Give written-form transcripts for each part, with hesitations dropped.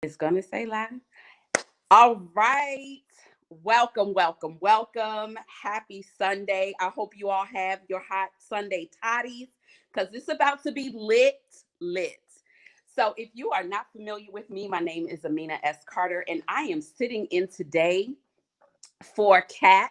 It's gonna say live. All right. Welcome, welcome, welcome. Happy Sunday. I hope you all have your hot Sunday toddies because it's about to be lit. So, if you are not familiar with me, my name is Amina S. Carter, and I am sitting in today for Kat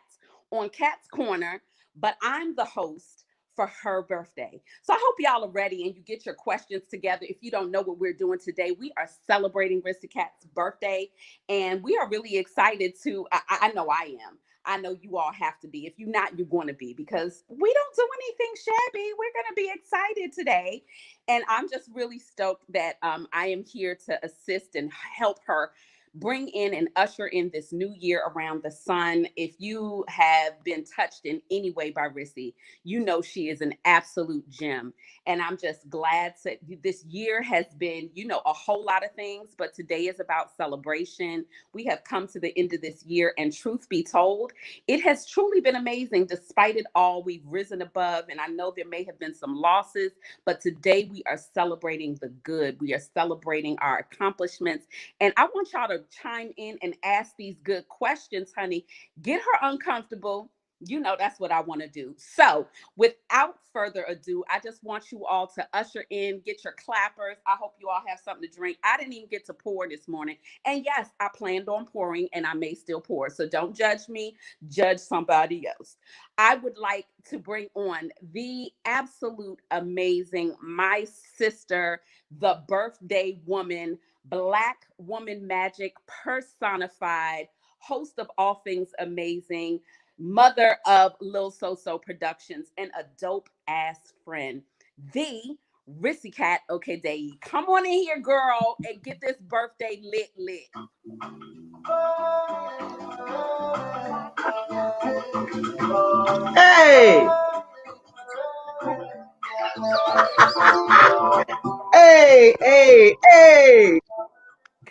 on Kat's Corner, but I'm the host for her birthday. So I hope y'all are ready and you get your questions together. If you don't know what we're doing today, we are celebrating Risikat's birthday, and we are really excited to. I know I am. I know you all have to be. If you're not, you're going to be because we don't do anything shabby. We're going to be excited today. And I'm just really stoked that I am here to assist and help her bring in and usher in this new year around the sun. If you have been touched in any way by Rissy, you know she is an absolute gem. And I'm just glad to, this year has been, a whole lot of things, but today is about celebration. We have come to the end of this year, and truth be told, it has truly been amazing. Despite it all, we've risen above, and I know there may have been some losses, but today we are celebrating the good. We are celebrating our accomplishments, and I want y'all to chime in and ask these good questions, honey. Get her uncomfortable. That's what I want to do. So, without further ado, I just want you all to usher in, get your clappers. I hope you all have something to drink. I didn't even get to pour this morning. And yes, I planned on pouring and I may still pour. So, don't judge me, judge somebody else. I would like to bring on the absolute amazing, my sister, the birthday woman, Black woman magic personified, host of All Things Amazing, mother of Lil So Productions, and a dope ass friend, the Risikat Okedeyi. Come on in here, girl, and get this birthday lit. Hey! Hey!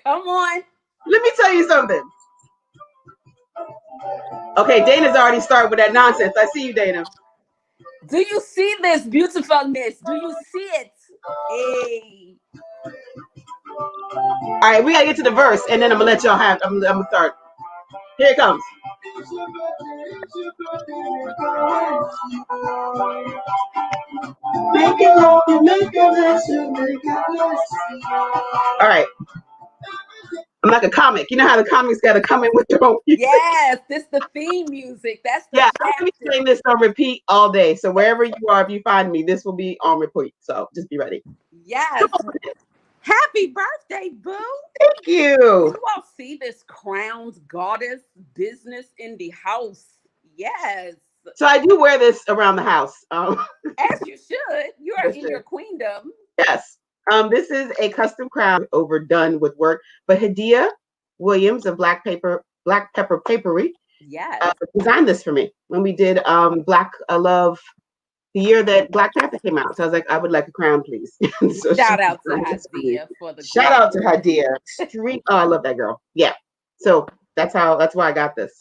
Come on. Let me tell you something. Okay, Dana's already started with that nonsense. I see you, Dana. Do you see this beautifulness? Do you see it? Hey. All right, we gotta get to the verse, and then I'm gonna let y'all have. I'm gonna start. Here it comes. All right. I'm like a comic. You know how the comics got to come in with their own music? Yes, this is the theme music. That's the I'm gonna be playing this on repeat all day. So wherever you are, if you find me, this will be on repeat. So just be ready. Yes. Happy birthday, boo. Thank you. You all see this crowned goddess business in the house. Yes. So I do wear this around the house. As you should. You are in your queendom. Yes. This is a custom crown overdone with work, but Hadia Williams of Black Pepper Papery designed this for me when we did Black Love the year that Black Panther came out. So I was like, I would like a crown, please. So shout out to Hadia for the shout out to Hadia. Oh, I love that girl. Yeah. So that's why I got this.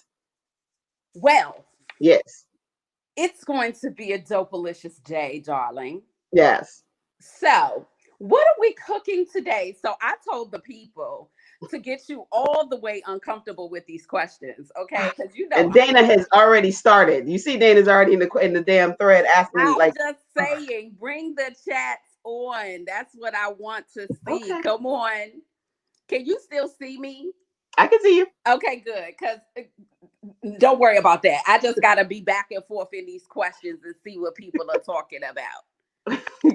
Well, yes. It's going to be a dope-alicious day, darling. Yes. So, what are we cooking today? So I told the people to get you all the way uncomfortable with these questions, okay? Because and Dana has already started. You see, Dana's already in the damn thread asking. I'm just saying, bring the chats on. That's what I want to see. Okay. Come on. Can you still see me? I can see you. Okay, good. Because don't worry about that. I just got to be back and forth in these questions and see what people are talking about.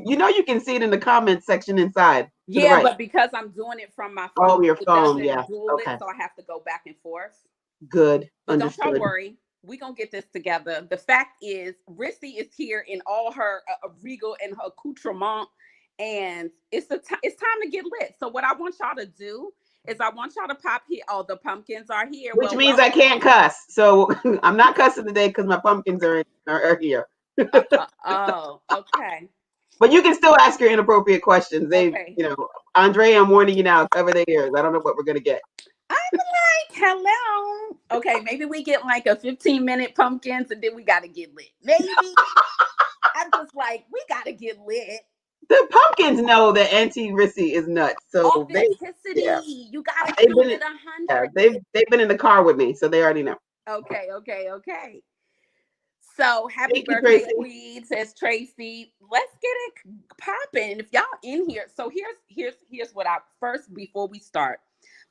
You can see it in the comments section inside. Yeah, right. But because I'm doing it from my phone, your phone, yeah. Okay. So I have to go back and forth. Good. But understood. Don't y'all worry. We're going to get this together. The fact is, Rissy is here in all her regal and her accoutrement, and it's time to get lit. So what I want y'all to do is I want y'all to pop here. Oh, the pumpkins are here. Which means I can't cuss. So I'm not cussing today because my pumpkins are here. Oh, okay. But you can still ask your inappropriate questions. Okay. Andre, I'm warning you now, cover their ears. I don't know what we're going to get. I'm like, hello. Okay, maybe we get like a 15-minute pumpkins and then we got to get lit. Maybe. I'm just like, we got to get lit. The pumpkins know that Auntie Rissy is nuts, so authenticity. You gotta they've keep been it 100. they've been in the car with me, so they already know. Okay. So happy Thank you, birthday, Tracy. Queen, says Tracy. Let's get it popping. If y'all in here, so here's what I first before we start.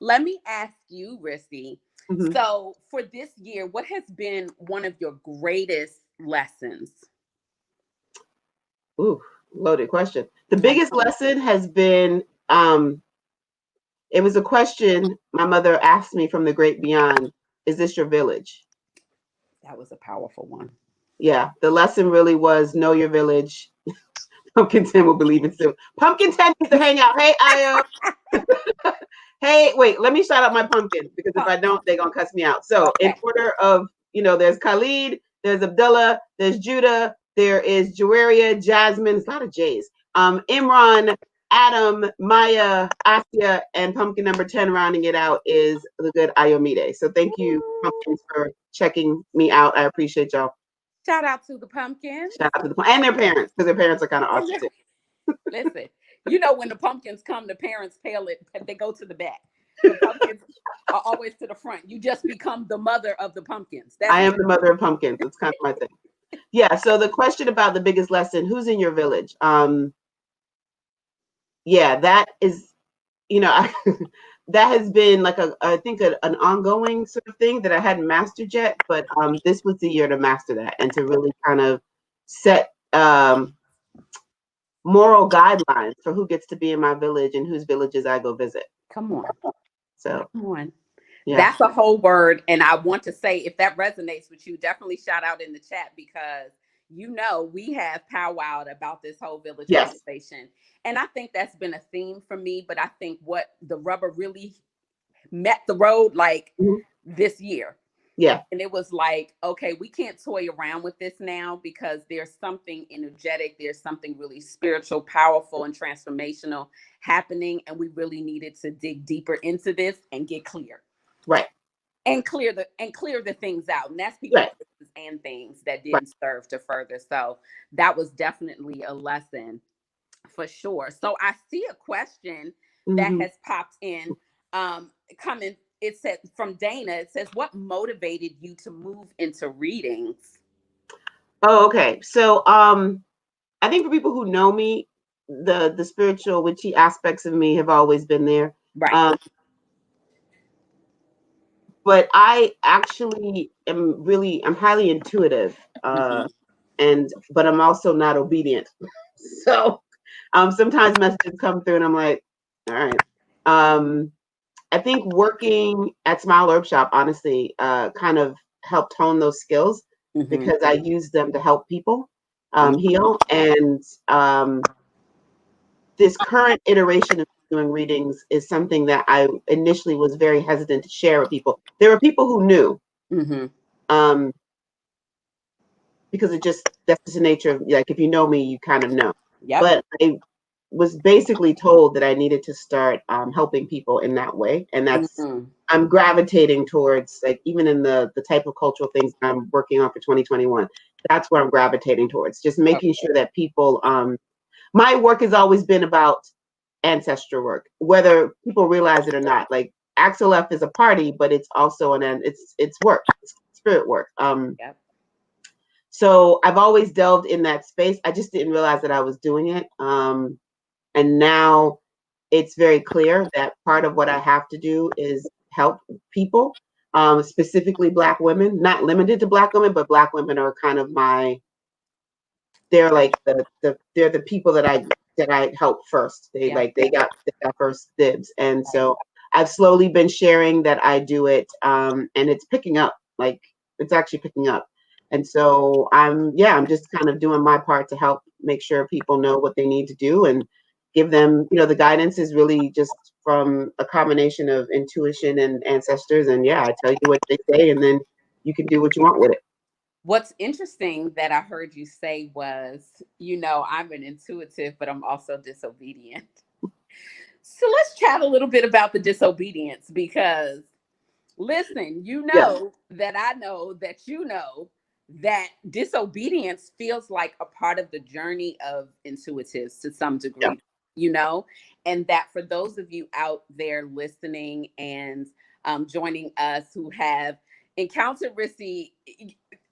Let me ask you, Rissy. Mm-hmm. So for this year, what has been one of your greatest lessons? Ooh, loaded question. The biggest lesson has been it was a question my mother asked me from the great beyond. Is this your village? That was a powerful one. Yeah, the lesson really was know your village. Pumpkin 10 will believe in soon. Pumpkin 10 needs to hang out. Hey, Io. Hey, wait, let me shout out my pumpkin because if I don't, they're going to cuss me out. So, in order of, there's Khalid, there's Abdullah, there's Judah, there is Joaria, Jasmine, there's a lot of J's. Imran, Adam, Maya, Asya, and pumpkin number 10 rounding it out is the good Ayomide. So, thank you, pumpkins, for checking me out. I appreciate y'all. Shout out to the pumpkins. Shout out to and their parents, because their parents are kind of awesome too. Listen, when the pumpkins come, the parents pale it, they go to the back. The pumpkins are always to the front. You just become the mother of the pumpkins. I am the mother of pumpkins. It's kind of my thing. Yeah. So the question about the biggest lesson, who's in your village? Yeah, that is, that has been like I think an ongoing sort of thing that I hadn't mastered yet, but this was the year to master that and to really kind of set moral guidelines for who gets to be in my village and whose villages I go visit. Come on. So come on. Yeah. That's a whole word. And I want to say, if that resonates with you, definitely shout out in the chat because we have powwowed about this whole village conversation. And I think that's been a theme for me. But I think what the rubber really met the road this year. Yeah. And it was like, okay, we can't toy around with this now because there's something energetic, there's something really spiritual, powerful, and transformational happening. And we really needed to dig deeper into this and get clear. Right. And clear the things out. And that's people and things that didn't serve to further. So that was definitely a lesson for sure. So I see a question that has popped in coming. It said from Dana, it says, what motivated you to move into readings? Oh, okay. So I think for people who know me, the spiritual witchy aspects of me have always been there. Right. But I actually I'm highly intuitive. But I'm also not obedient. So sometimes messages come through and I'm like, all right. I think working at Smile Herb Shop, honestly, kind of helped hone those skills because I use them to help people heal. And this current iteration of doing readings is something that I initially was very hesitant to share with people. There were people who knew, because that's just the nature of, like, if you know me, you kind of know. Yep. But I was basically told that I needed to start helping people in that way, and that's I'm gravitating towards, like, even in the type of cultural things I'm working on for 2021. That's where I'm gravitating towards, just making sure that people. My work has always been about ancestral work, whether people realize it or not. Like Axel F is a party, but it's also it's work, it's spirit work. So I've always delved in that space. I just didn't realize that I was doing it. And now it's very clear that part of what I have to do is help people, specifically Black women, not limited to Black women, but Black women are kind of they're like they're the people that I help first. They got first dibs. And so I've slowly been sharing that I do it, and it's picking up. Like, it's actually picking up. And so I'm just kind of doing my part to help make sure people know what they need to do and give them, the guidance is really just from a combination of intuition and ancestors. And I tell you what they say, and then you can do what you want with it. What's interesting that I heard you say was, I'm an intuitive, but I'm also disobedient. So let's chat a little bit about the disobedience, because listen, that I know that that disobedience feels like a part of the journey of intuitives to some Yeah. degree, you know, and that for those of you out there listening and joining us who have encountered Rissy,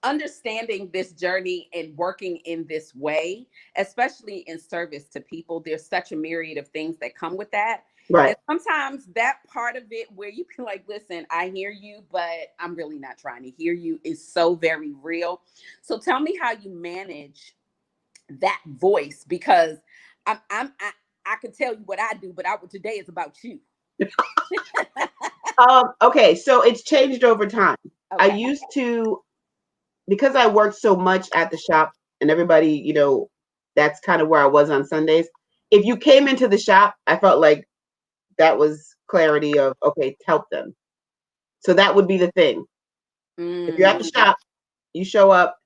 understanding this journey and working in this way, especially in service to people, there's such a myriad of things that come with that. And Right. sometimes that part of it where you can like, listen, I hear you, but I'm really not trying to hear you is so very real. So tell me how you manage that voice, because I can tell you what I do, but today is about you. Okay, so it's changed over time. I Okay. used to, because I worked so much at the shop and everybody, that's kind of where I was on Sundays. If you came into the shop, I felt like that was clarity of, okay, help them. So that would be the thing. If you're at the Mm, shop, you show up,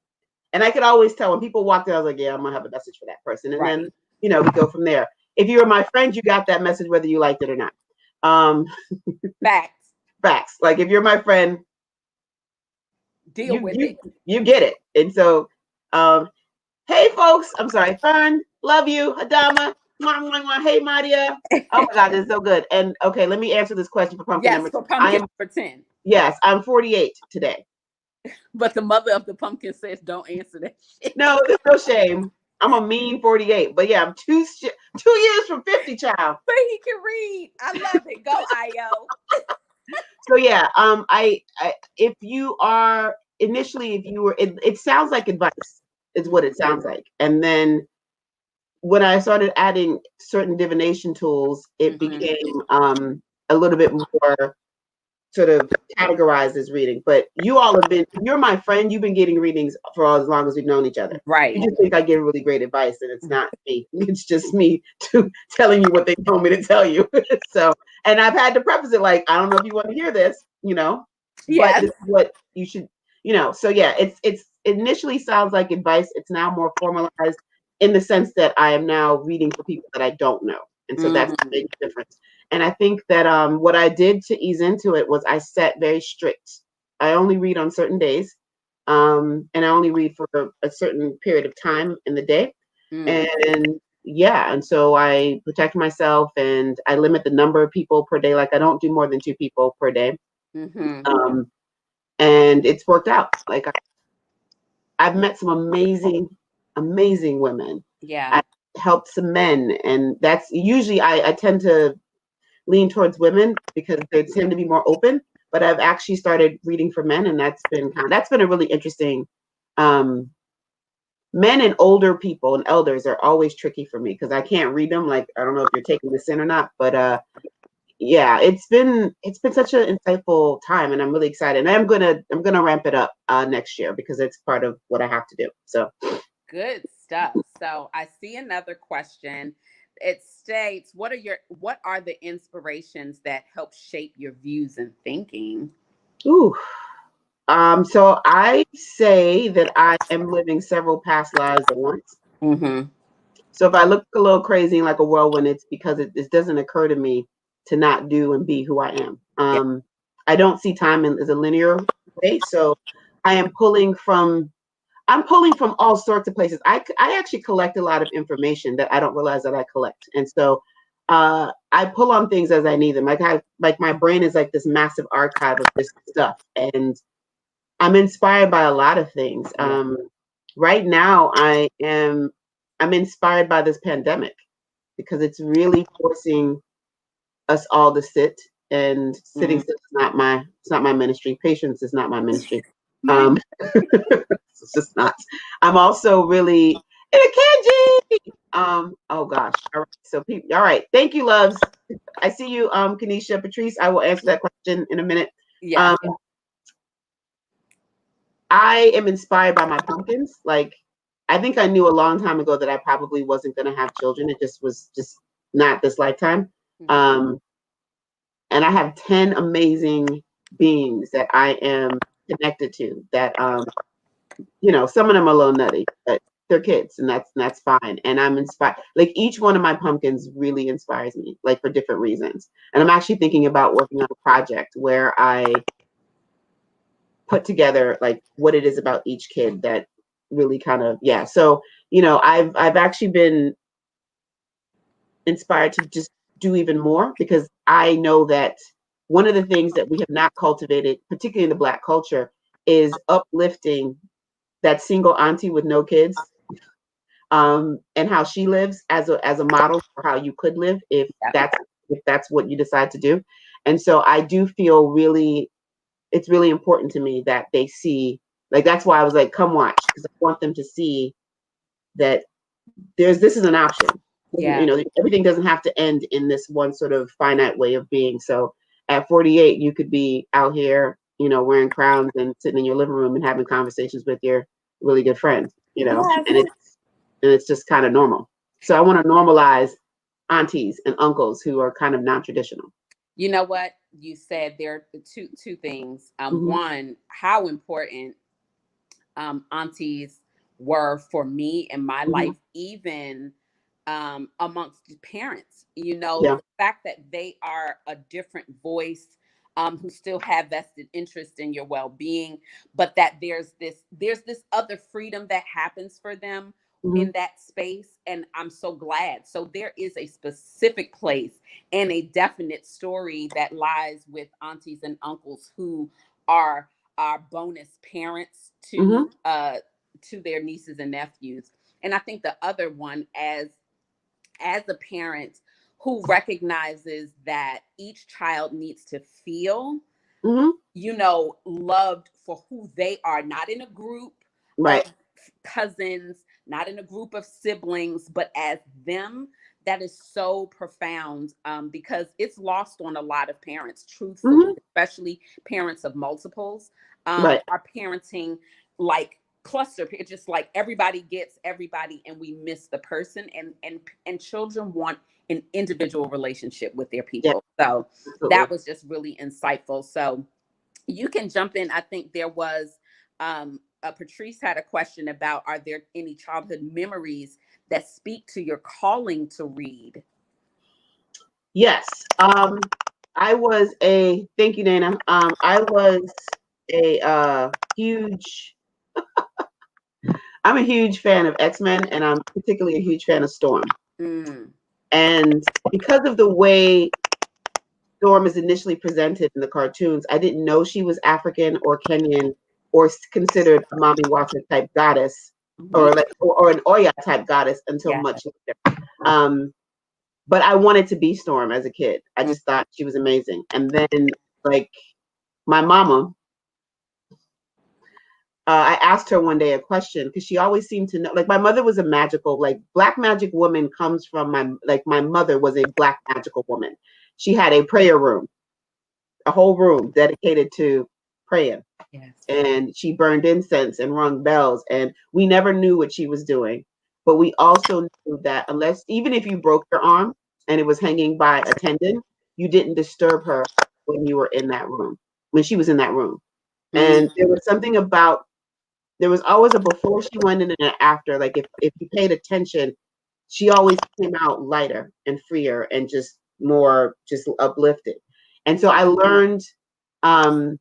and I could always tell when people walked in, I was like, yeah, I'm gonna have a message for that person. And then, right. we go from there. If you were my friend, you got that message whether you liked it or not. Um, Facts. Facts. Like if you're my friend, Deal you with you it. you get it. And so, um, hey folks, I'm sorry, Fern, love you, Adama, mwah, mwah, mwah. Hey Madia. Oh my God, this is so good. And okay, let me answer this question for pumpkin Yes, number 10. for I pumpkin am number 10. Yes, I'm 48 today. But the mother of the pumpkin says, don't answer that shit. No, there's no shame. I'm a mean 48, but yeah, I'm 2 years from 50, child. But he can read. I love it. Go, Io. So yeah, I if you are initially, if you were, it sounds like advice is what it sounds like, and then when I started adding certain divination tools, it Mm-hmm. became a little bit more sort of categorized as reading. But you all have been, you're my friend, you've been getting readings for as long as we've known each other. You Right. just think I give really great advice, and it's not me. It's just me telling you what they told me to tell you. So, and I've had to preface it like, I don't know if you want to hear this, but Yes. this is what you should, So yeah, it's initially sounds like advice. It's now more formalized in the sense that I am now reading for people that I don't know. And so that's a Mm-hmm. big difference. And I think that what I did to ease into it was I set very strict. I only read on certain days, and I only read for a certain period of time in the day. Mm. And yeah, and so I protect myself and I limit the number of people per day. Like I don't do more than 2 people per day. Mm-hmm. Um, and it's worked out. Like I've met some amazing, amazing women. Yeah. I helped some men, and that's usually I tend to lean towards women because they tend to be more open. But I've actually started reading for men, and that's been a really interesting. Um, Men and older people and elders are always tricky for me because I can't read them. Like I don't know if you're taking this in or not, but yeah, it's been such an insightful time, and I'm really excited. And I'm gonna ramp it up next year because it's part of what I have to do. So Good stuff. So I see another question. It states, what are the inspirations that help shape your views and thinking? ooh. So I say that I am living several past lives at once. Mm-hmm. So if I look a little crazy like a whirlwind, it's because it doesn't occur to me to not do and be who I am. Yeah. I don't see time as a linear way. So I am pulling from all sorts of places. I actually collect a lot of information that I don't realize that I collect. And so I pull on things as I need them. Like my brain is like this massive archive of this stuff. And I'm inspired by a lot of things. Yeah. Right now, I'm inspired by this pandemic because it's really forcing us all to sit. And sitting Mm. still is not my ministry. Patience is not my ministry. My Um, it's just not. I'm also really in a Kenji. Oh gosh. All right. So people. All right. Thank you, loves. I see you, Kanisha, Patrice. I will answer that question in a minute. yes. Um, I am inspired by my pumpkins. Like, I think I knew a long time ago that I probably wasn't going to have children. It just was just not this lifetime. Mm-hmm. Um, and I have 10 amazing beings that I am connected to that, some of them are a little nutty, but they're kids and that's fine. And I'm inspired. Like each one of my pumpkins really inspires me, like for different reasons. And I'm actually thinking about working on a project where I put together like what it is about each kid that really kind of, yeah. So, you know, I've actually been inspired to just do even more because I know that one of the things that we have not cultivated, particularly in the Black culture, is uplifting that single auntie with no kids, and how she lives as a model for how you could live if that's what you decide to do. And so I do feel really, it's really important to me that they see, like that's why I was like, come watch, because I want them to see that this is an option. Yeah. You know, everything doesn't have to end in this one sort of finite way of being. So at 48, you could be out here, you know, wearing crowns and sitting in your living room and having conversations with your really good friends, you know, Yes. and it's just kind of normal. So I want to normalize aunties and uncles who are kind of non-traditional. You know what you said there are two things. Mm-hmm. One, how important aunties were for me in my Mm-hmm. life, even amongst parents. You know, Yeah. the fact that they are a different voice, who still have vested interest in your well-being, but that there's this other freedom that happens for them Mm-hmm. in that space, and I'm so glad. So there is a specific place and a definite story that lies with aunties and uncles who are our bonus parents Mm-hmm. to their nieces and nephews. And I think the other one, as a parent who recognizes that each child needs to feel, Mm-hmm. loved for who they are, not in a group Right. of cousins, not in a group of siblings, but as them. That is so profound, because it's lost on a lot of parents, truthfully, Mm-hmm. especially parents of multiples, Right. are parenting like cluster. It's just like everybody gets everybody, and we miss the person. And children want an individual relationship with their Yeah. people. So that Absolutely. was just really insightful. So you can jump in. I think there was Patrice had a question about, are there any childhood memories that speak to your calling to read? Yes. I was a thank you, Dana. I was a huge I'm a huge fan of X-Men and I'm particularly a huge fan of Storm. Mm, And because of the way Storm is initially presented in the cartoons, I didn't know she was African or Kenyan or considered a Mami Wata type goddess me, or an Oya type goddess until yeah. much later. But I wanted to be Storm as a kid. I Mm, just thought she was amazing. And then like my mama, I asked her one day a question because she always seemed to know. Like my mother was a magical, like black magic woman comes from my mother was a black magical woman. She had a prayer room, a whole room dedicated to praying, yes. and she burned incense and rung bells, and we never knew what she was doing, but we also knew that unless even if you broke your arm and it was hanging by a tendon, you didn't disturb her when you were in that room, when she was in that room. Mm, And there was something about there was always a before she went in and an after. Like if you paid attention, she always came out lighter and freer and just more just uplifted. And so I learned um,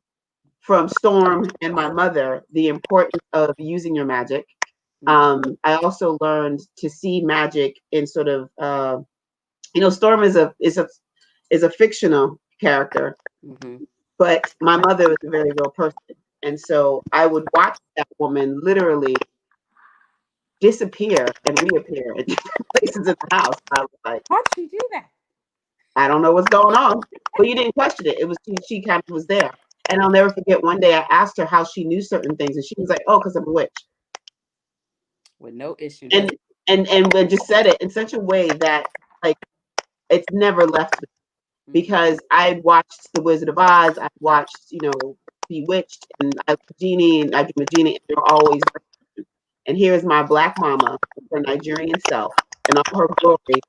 from Storm and my mother the importance of using your magic. mm, I also learned to see magic in sort of Storm is a fictional character, mhm. but my mother was a very real person. And so I would watch that woman literally disappear and reappear in different places in the house. I was like, How'd she do that? I don't know what's going on. But you didn't question it. It was she kind of was there. And I'll never forget one day I asked her how she knew certain things, and she was like, "Oh, because I'm a witch." With no issue there. And and just said it in such a way that like it's never left me Mm, because I watched The Wizard of Oz, I watched Bewitched, and I Genie and I Dream of Genie, and they're always. And here's my black mama, her Nigerian self, and all her glory,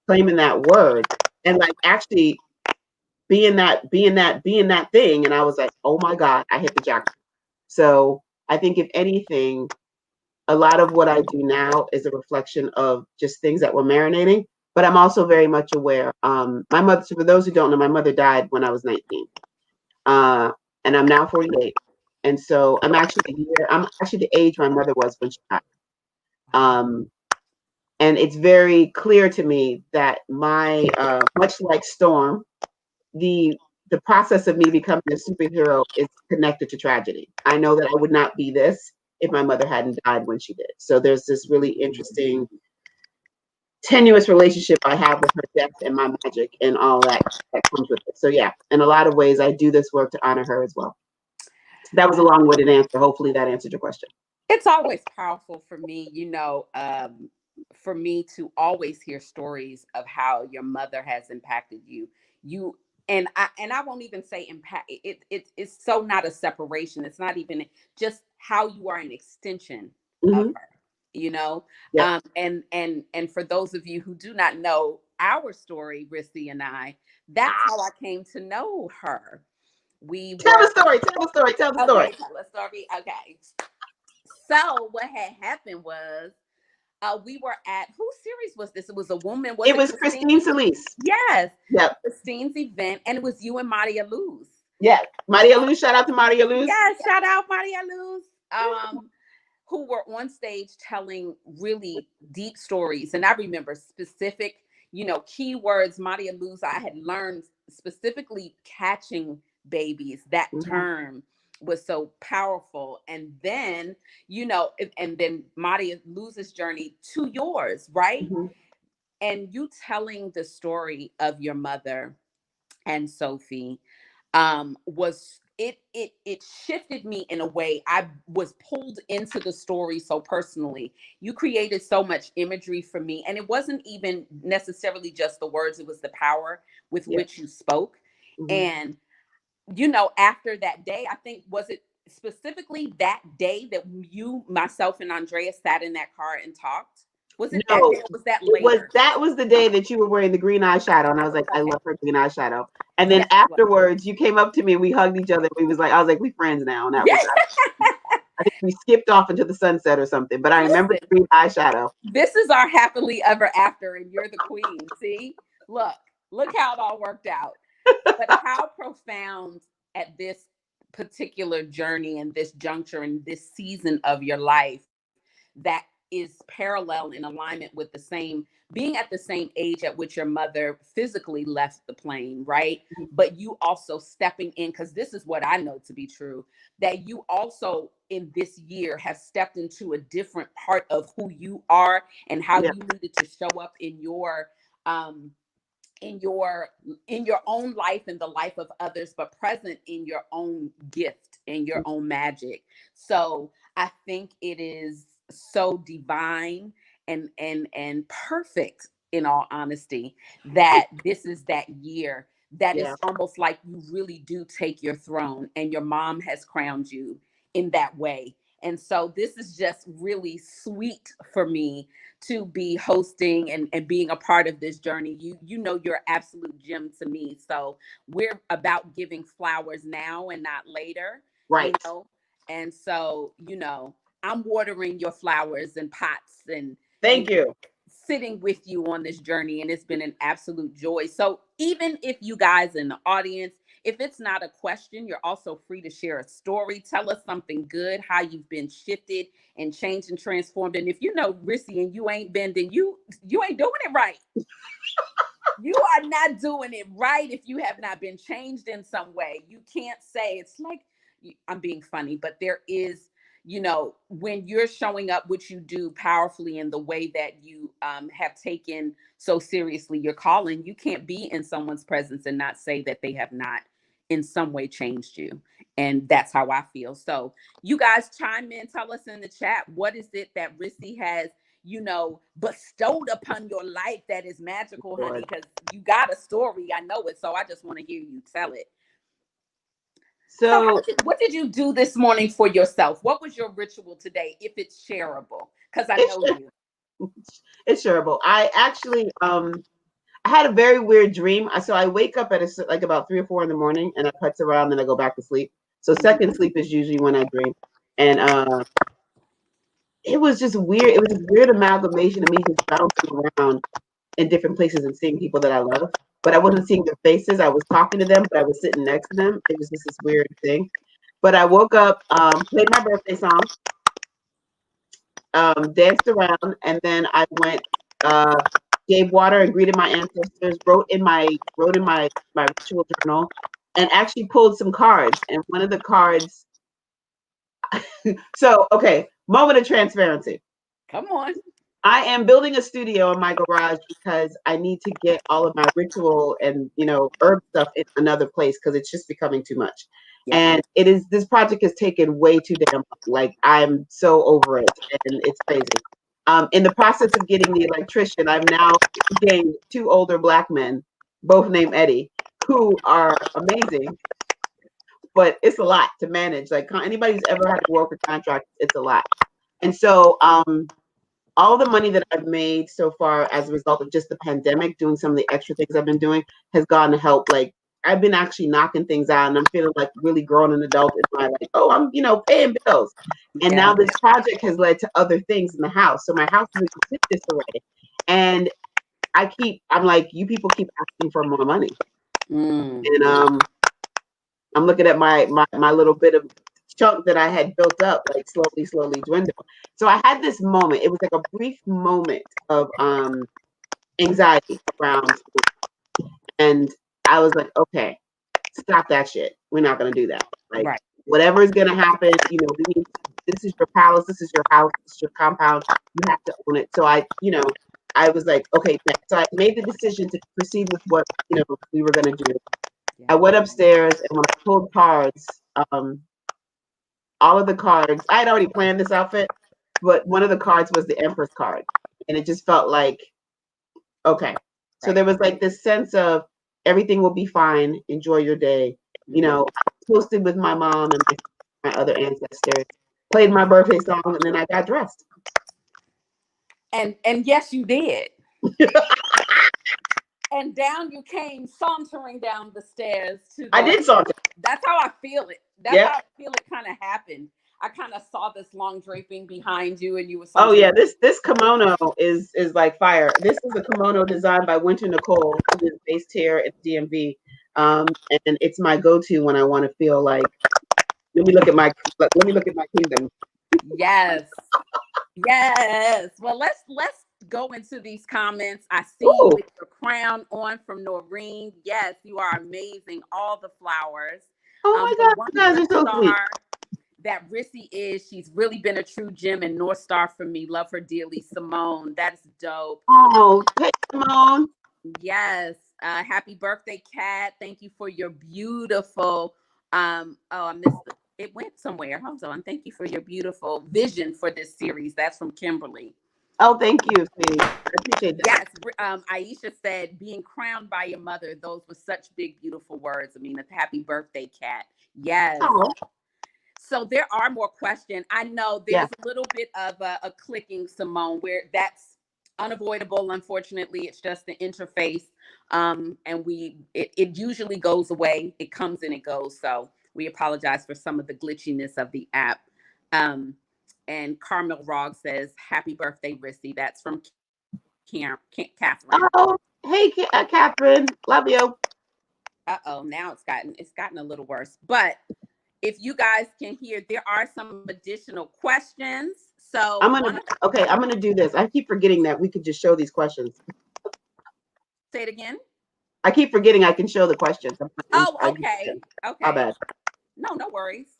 claiming that word, and like actually being that thing. And I was like, oh my God, I hit the jackpot. So I think if anything, a lot of what I do now is a reflection of just things that were marinating. But I'm also very much aware. My mother, so for those who don't know, my mother died when I was 19, uh, and I'm now 48. And so I'm actually the age my mother was when she died. And it's very clear to me that my much like Storm, the process of me becoming a superhero is connected to tragedy. I know that I would not be this if my mother hadn't died when she did. So there's this really interesting, tenuous relationship I have with her death and my magic and all that comes with it. So yeah, in a lot of ways, I do this work to honor her as well. So that was a long-winded answer. Hopefully that answered your question. It's always powerful for me, for me to always hear stories of how your mother has impacted you. You and I won't even say impact. It's so not a separation. It's not even just how you are an extension of her. You know, Yep. And for those of you who do not know our story, Rissy and I, that's how I came to know her. We Tell were the story. Tell the story. Tell the story. okay. Tell a story. Okay. So what had happened was we were at whose series was this? It was a woman. Was It it was Christine? Christine Solis. Yes. Yep. Christine's event, and it was you and Maria Luz. Yeah. Maria Luz. Shout out to Maria Luz. Yes, shout out Maria Luz. Who were on stage telling really deep stories. And I remember specific, keywords. Maria Luz, I had learned specifically catching babies. That term was so powerful. And then, and then Maria Luz's journey to yours, right? And you telling the story of your mother and Sophie was it shifted me in a way. I was pulled into the story so personally. You created so much imagery for me, and it wasn't even necessarily just the words, it was the power with which you spoke. And after that day, I think, was it specifically that day that you, myself, and Andrea sat in that car and talked? Was it that day, or was that later? That was the day that you were wearing the green eyeshadow, and I was like, I love her green eyeshadow. And then afterwards, you came up to me, we hugged each other. I was like, we friends now. And that was, I think we skipped off into the sunset or something. But I remember the green eyeshadow. This is our happily ever after, and you're the queen. See, look how it all worked out. But how profound at this particular journey and this juncture and this season of your life that is parallel in alignment with being at the same age at which your mother physically left the plane, right? But you also stepping in, because this is what I know to be true, that you also in this year have stepped into a different part of who you are and how you needed to show up in your in your own life and the life of others, but present in your own gift and your own magic. So I think it is so divine and perfect, in all honesty, that this is that year that is almost like you really do take your throne and your mom has crowned you in that way. And so this is just really sweet for me to be hosting and being a part of this journey. You're absolute gem to me. So we're about giving flowers now and not later. Right. And so, I'm watering your flowers and pots and thank you. Sitting with you on this journey, and it's been an absolute joy. So even if you guys in the audience, if it's not a question, you're also free to share a story. Tell us something good, how you've been shifted and changed and transformed. And if you know Rissy and you ain't been, then you ain't doing it right. You are not doing it right if you have not been changed in some way. You can't say, it's like, I'm being funny, but there is, when you're showing up, which you do powerfully in the way that you have taken so seriously your calling, you can't be in someone's presence and not say that they have not in some way changed you. And that's how I feel. So you guys chime in, tell us in the chat, what is it that Rissy has, bestowed upon your life that is magical, honey? Because you got a story. I know it. So I just want to hear you tell it. So what did you do this morning for yourself? What was your ritual today, if it's shareable? Because I know you. It's shareable. I actually, I had a very weird dream. So I wake up at like about 3 or 4 in the morning, and I putz around, and I go back to sleep. So second sleep is usually when I dream, and it was just weird. It was this weird amalgamation of me just bouncing around in different places and seeing people that I love, but I wasn't seeing their faces. I was talking to them, but I was sitting next to them. It was just this weird thing. But I woke up, played my birthday song, danced around, and then I went, gave water and greeted my ancestors. Wrote in my ritual journal, and actually pulled some cards. And one of the cards. So okay, moment of transparency. Come on. I am building a studio in my garage because I need to get all of my ritual and herb stuff in another place because it's just becoming too much. Yep. And this project has taken way too damn long. Like I'm so over it and it's crazy. In the process of getting the electrician, I've now gained two older black men, both named Eddie, who are amazing, but it's a lot to manage. Like anybody who's ever had to work a contract, it's a lot. And so all the money that I've made so far as a result of just the pandemic, doing some of the extra things I've been doing, has gone to help. Like I've been actually knocking things out, and I'm feeling like really grown an adult in my like, oh, I'm paying bills. And now this project has led to other things in the house. So my house is in complete disarray, and I'm like, you people keep asking for more money, and I'm looking at my little bit of chunk that I had built up, like slowly dwindle. So I had this moment. It was like a brief moment of anxiety around, and I was like, okay, stop that shit. We're not gonna do that. Like whatever is gonna happen, this is your palace, this is your house, this is your compound. You have to own it. So I was like, okay. So I made the decision to proceed with what we were gonna do. I went upstairs, and when I pulled cards, all of the cards, I had already planned this outfit, but one of the cards was the Empress card. And it just felt like, okay. So there was like this sense of everything will be fine. Enjoy your day. I posted with my mom and my other ancestors, played my birthday song, and then I got dressed. And yes, you did. And down you came, sauntering down the stairs to I did saunter. That's how I feel it. That's how I feel it kind of happened. I kind of saw this long draping behind you, and you were sauntering. Oh yeah, this kimono is like fire. This is a kimono designed by Winter Nicole, who is based here at DMV. And it's my go-to when I want to feel like, let me look at my kingdom. Yes. Yes. Well, let's go into these comments. I see you with your crown on from Noreen. Yes, you are amazing. All the flowers. Oh my God, you guys are so sweet. That Rissy is. She's really been a true gem and North Star for me. Love her dearly, Simone. That is dope. Oh, hey, Simone. Yes. Happy birthday, Kat. Thank you for your beautiful. I missed it went somewhere. Hold on. Thank you for your beautiful vision for this series. That's from Kimberly. Oh, thank you, sweetie. I appreciate that. Yes. Aisha said, being crowned by your mother. Those were such big, beautiful words. I mean, happy birthday, Kat. Yes. Oh. So there are more questions. I know there's a little bit of a clicking, Simone, where that's unavoidable. Unfortunately, it's just the interface. And it usually goes away. It comes and it goes. So we apologize for some of the glitchiness of the app. And Carmel Rogg says, happy birthday, Rissy. That's from Catherine. Oh, hey, Catherine. Love you. Now it's gotten a little worse. But if you guys can hear, there are some additional questions. So I'm gonna do this. I keep forgetting that we could just show these questions. Say it again. I keep forgetting I can show the questions. Okay. My bad. No worries.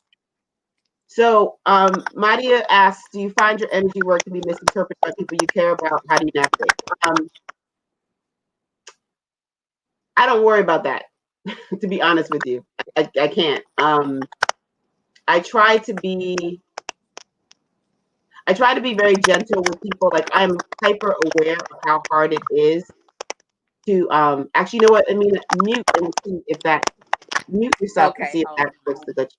So, Madia asks, do you find your energy work to be misinterpreted by people you care about? How do you navigate? I don't worry about that, to be honest with you. I can't. I try to be very gentle with people. Like I'm hyper aware of how hard it is to actually, you know what? I mean, mute and see if that mute yourself to see if that works the good.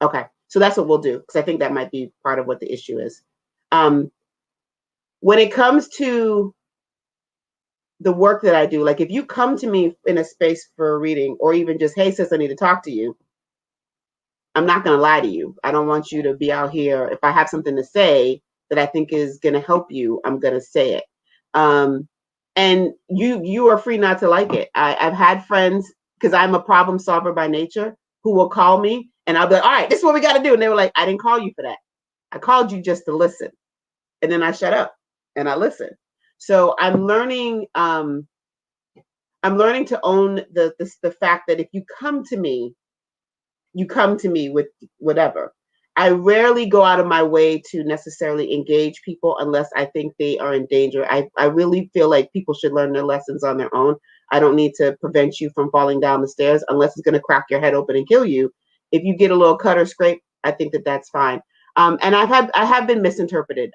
Okay, so that's what we'll do because I think that might be part of what the issue is. When it comes to the work that I do, like if you come to me in a space for a reading, or even just, hey, sis, I need to talk to you, I'm not going to lie to you. I don't want you to be out here. If I have something to say that I think is going to help you, I'm going to say it. And you are free not to like it. I've had friends, because I'm a problem solver by nature, who will call me And I'll be like, all right, this is what we got to do. And they were like, I didn't call you for that. I called you just to listen. And then I shut up and I listen. So I'm learning to own the fact that if you come to me, you come to me with whatever. I rarely go out of my way to necessarily engage people unless I think they are in danger. I really feel like people should learn their lessons on their own. I don't need to prevent you from falling down the stairs unless it's going to crack your head open and kill you. If you get a little cut or scrape, I think that that's fine. And I have been misinterpreted.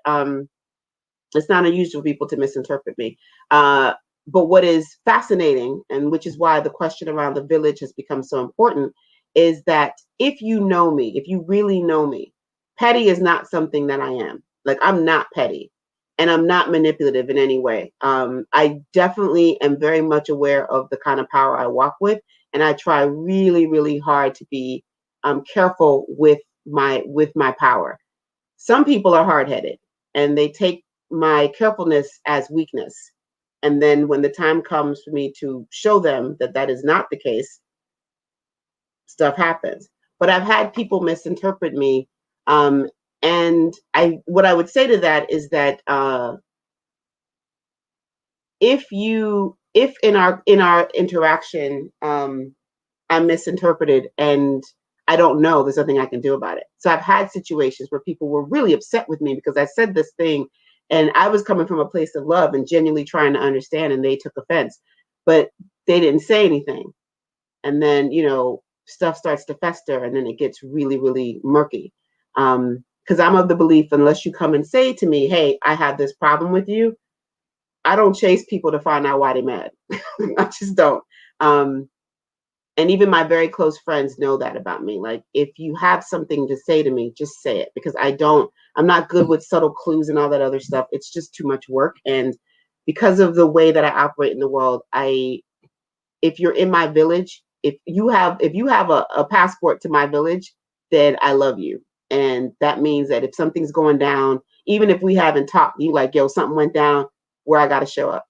It's not unusual for people to misinterpret me. But what is fascinating, and which is why the question around the village has become so important, is that if you know me, if you really know me, petty is not something that I am. Like, I'm not petty and I'm not manipulative in any way. I definitely am very much aware of the kind of power I walk with. And I try really, really hard to be careful with my power. Some people are hard headed and they take my carefulness as weakness. And then when the time comes for me to show them that that is not the case, stuff happens. But I've had people misinterpret me. And what I would say to that is that if in our interaction, I'm misinterpreted and I don't know, there's nothing I can do about it. So I've had situations where people were really upset with me because I said this thing and I was coming from a place of love and genuinely trying to understand, and they took offense, but they didn't say anything. And then, stuff starts to fester and then it gets really, really murky. Because I'm of the belief, unless you come and say to me, hey, I have this problem with you, I don't chase people to find out why they're mad. I just don't. And even my very close friends know that about me. Like, if you have something to say to me, just say it, because I'm not good with subtle clues and all that other stuff. It's just too much work. And because of the way that I operate in the world, if you're in my village, if you have a passport to my village, then I love you. And that means that if something's going down, even if we haven't talked, you like, yo, something went down, where I got to show up,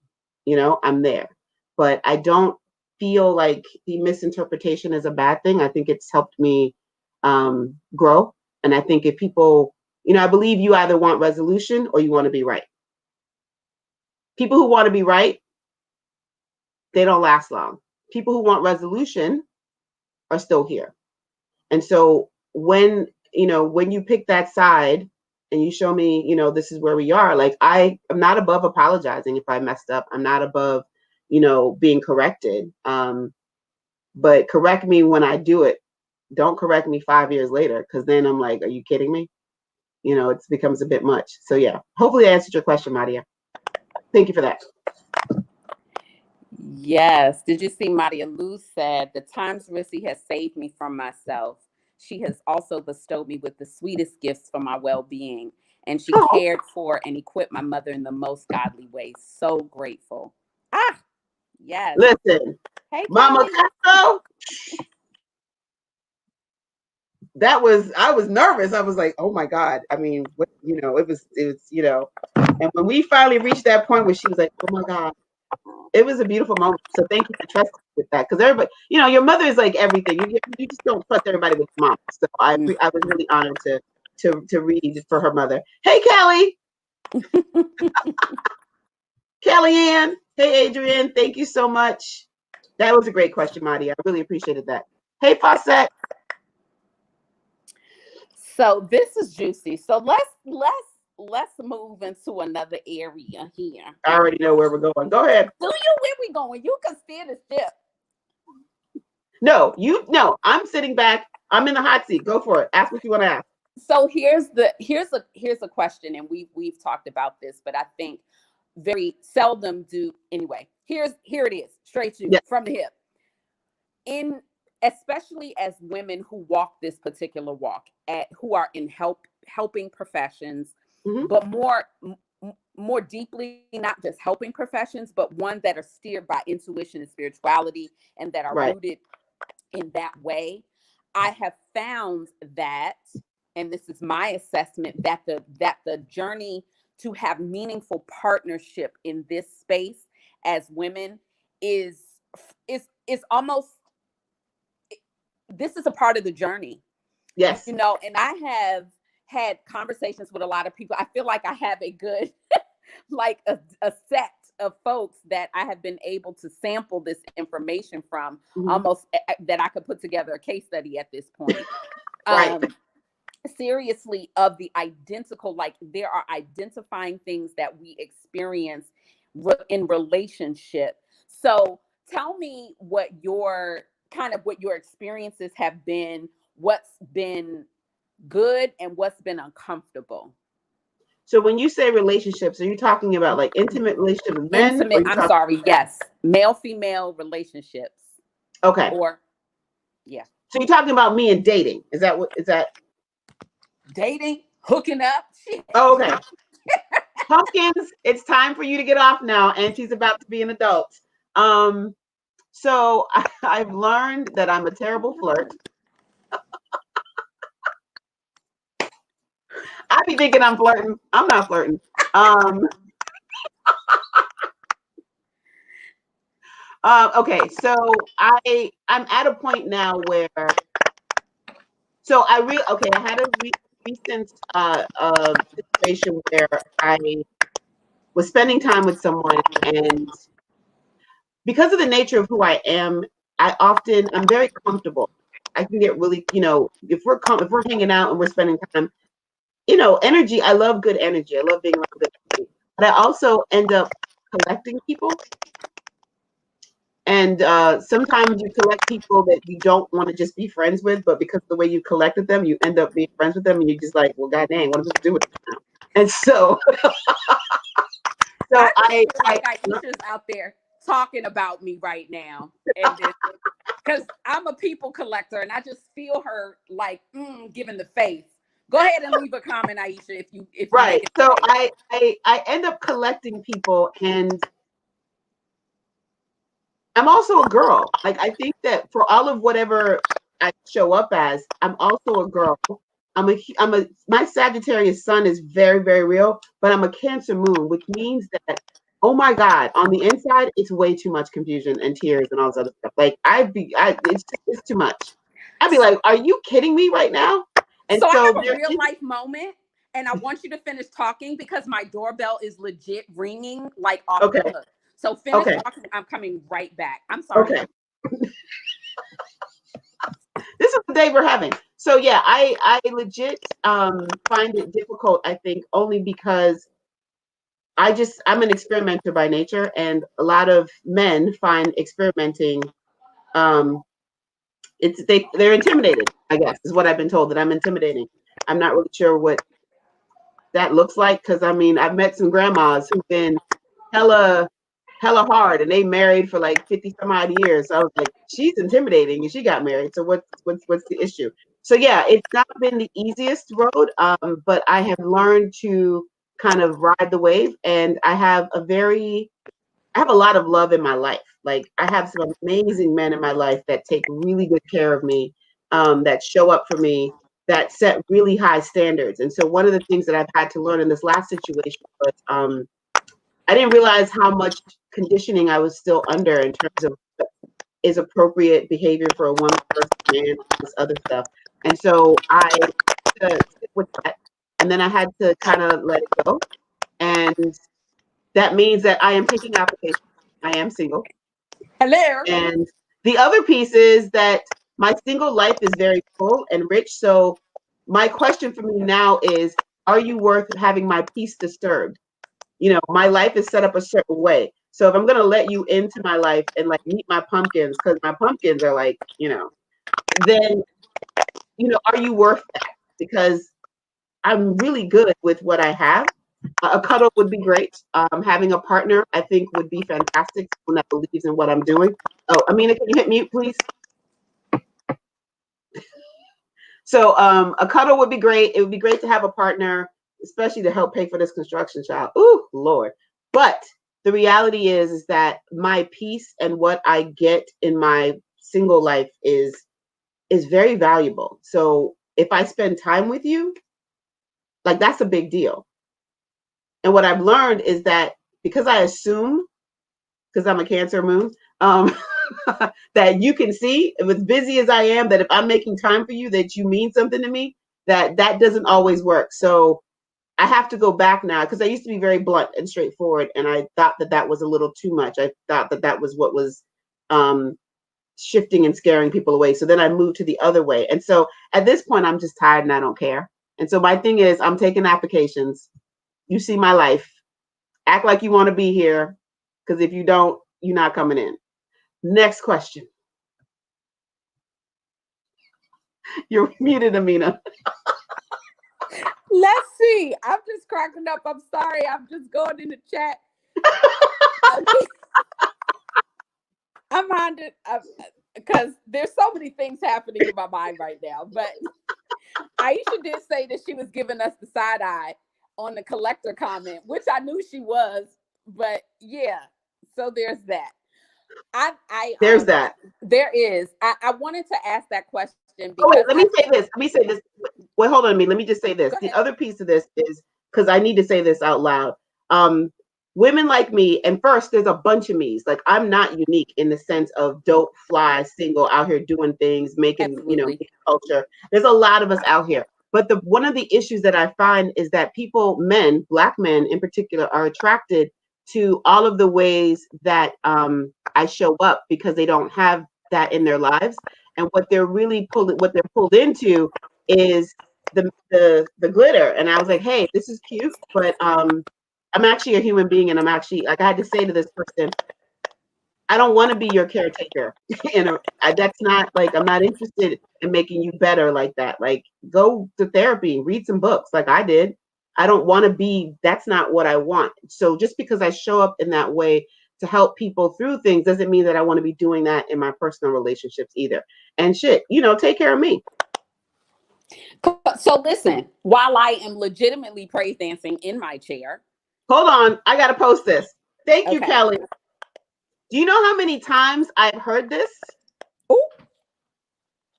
I'm there. But I don't feel like the misinterpretation is a bad thing. I think it's helped me grow. And I think if people, I believe you either want resolution or you want to be right. People who want to be right, they don't last long. People who want resolution are still here. And so when you pick that side and you show me, this is where we are, like, I am not above apologizing if I messed up. I'm not above, being corrected. But correct me when I do it. Don't correct me 5 years later, because then I'm like, are you kidding me? It becomes a bit much. So yeah, hopefully I answered your question, Maria. Thank you for that. Yes. Did you see Maria Lou said, the times Rissy has saved me from myself, she has also bestowed me with the sweetest gifts for my well-being. And she Oh, cared for and equipped my mother in the most godly ways. So grateful. Ah, yes. listen, Hey, Mama Kelly. Castro, I was nervous. I was like, oh my God. I mean, it was, and when we finally reached that point where she was like, oh my God, it was a beautiful moment. So thank you for trusting with that. Because everybody, your mother is like everything. You just don't trust everybody with mom. So I was really honored to read for her mother. Hey, Kelly. Kelly Ann. Hey, Adrian. Thank you so much. That was a great question, Marty. I really appreciated that. Hey, Fawcett. So this is juicy. So let's move into another area here. I already know where we're going. Go ahead. Do you where we going? You can steer the ship. No, I'm sitting back. I'm in the hot seat. Go for it. Ask what you want to ask. So here's a question, and we've talked about this, but I think very seldom do anyway. Here it is, straight to Yeah. from the hip. In Especially as women who walk this particular walk, who are in helping professions, Mm-hmm. but more deeply, not just helping professions, but one that are steered by intuition and spirituality, and that are Right. rooted in that way. I have found that, and this is my assessment, that the journey to have meaningful partnership in this space as women is almost, this is a part of the journey. Yes. And I have had conversations with a lot of people. I feel like I have a good, like a set of folks that I have been able to sample this information from, almost that I could put together a case study at this point. Right. Seriously, of the identical, like there are identifying things that we experience in relationship. So tell me what your experiences have been, what's been good and what's been uncomfortable. So when you say relationships, are you talking about like intimate relationship with men? Intimate, I'm sorry, yes. Male female relationships. Okay. Or yeah. So you're talking about me and dating. Is that dating, hooking up? Shit. Oh, okay. Pumpkins, it's time for you to get off now. Auntie's about to be an adult. So I've learned that I'm a terrible flirt. I be thinking I'm flirting. I'm not flirting. Okay, so I'm at a point now where, so I had a recent situation where I was spending time with someone, and because of the nature of who I am, I'm very comfortable. I can get really, if we're hanging out and we're spending time, energy. I love good energy. I love being around good energy. But I also end up collecting people. And sometimes you collect people that you don't want to just be friends with, but because of the way you collected them, you end up being friends with them, and you're just like, well, god dang, what am I supposed to do with them now? And so, I feel like Aisha's out there talking about me right now, and because I'm a people collector, and I just feel her like giving the face. Go ahead and leave a comment, Aisha, if you right. So I end up collecting people, and I'm also a girl. Like, I think that for all of whatever I show up as, I'm also a girl. My Sagittarius sun is very, very real, but I'm a Cancer moon, which means that, oh my God, on the inside, it's way too much confusion and tears and all this other stuff. Like, it's too much. I'd be like, are you kidding me right now? And so I have a real life moment, and I want you to finish talking because my doorbell is legit ringing like off the hook. So finish talking. I'm coming right back. I'm sorry. Okay. This is the day we're having. So yeah, I legit find it difficult, I think, only because I'm an experimenter by nature, and a lot of men find experimenting they're intimidated, I guess, is what I've been told, that I'm intimidating. I'm not really sure what that looks like, because I mean, I've met some grandmas who've been hella hard, and they married for like 50 some odd years. So I was like, she's intimidating and she got married. So what's the issue? So yeah, it's not been the easiest road, but I have learned to kind of ride the wave, and I have a lot of love in my life. Like, I have some amazing men in my life that take really good care of me, that show up for me, that set really high standards. And so one of the things that I've had to learn in this last situation was, I didn't realize how much conditioning I was still under in terms of is appropriate behavior for a woman versus a man, this other stuff. And so I had to stick with that, and then I had to kind of let it go. And that means that I am taking applications. I am single. Hello. And the other piece is that my single life is very full and rich. So my question for me now is, are you worth having my peace disturbed? My life is set up a certain way. So if I'm going to let you into my life and like meet my pumpkins, because my pumpkins are like, then, are you worth that? Because I'm really good with what I have. A cuddle would be great. Having a partner, I think, would be fantastic. Someone that believes in what I'm doing. Oh, Amina, can you hit mute, please? So a cuddle would be great. It would be great to have a partner, especially to help pay for this construction, child. Ooh, Lord. But the reality is that my peace and what I get in my single life is very valuable. So if I spend time with you, like, that's a big deal. And what I've learned is that because I assume, because I'm a Cancer moon, that you can see, as busy as I am, that if I'm making time for you, that you mean something to me, that doesn't always work. So I have to go back now, because I used to be very blunt and straightforward, and I thought that was a little too much. I thought that was what was um, shifting and scaring people away. So then I moved to the other way. And so at this point, I'm just tired and I don't care. And so my thing is, I'm taking applications. You see my life. Act like you want to be here, because if you don't, you're not coming in. Next question. You're muted, Amina. Let's see. I'm just cracking up. I'm sorry. I'm just going in the chat. I'm on it because there's so many things happening in my mind right now. But Aisha did say that she was giving us the side eye on the collector comment, which I knew she was. But yeah, so there's that. There's that. There is. I wanted to ask that question Oh wait, because let me say this. Let me say this. Wait, hold on me. Let me just say this. The other piece of this is, because I need to say this out loud. Women like me, and first, there's a bunch of me's. Like, I'm not unique in the sense of dope, fly, single, out here doing things, making culture. There's a lot of us out here. But one of the issues that I find is that people, men, Black men in particular, are attracted to all of the ways that I show up, because they don't have that in their lives. And what they're pulled into is the glitter. And I was like, hey, this is cute, but I'm actually a human being, and I'm actually, like, I had to say to this person, I don't want to be your caretaker. That's not, like, I'm not interested in making you better like that. Like, go to therapy, read some books like I did. I don't want to be, that's not what I want. So just because I show up in that way to help people through things doesn't mean that I want to be doing that in my personal relationships either. And shit, take care of me. So listen, while I am legitimately praise dancing in my chair. Hold on, I got to post this. Thank you, Kelly. Do you know how many times I've heard this? Ooh.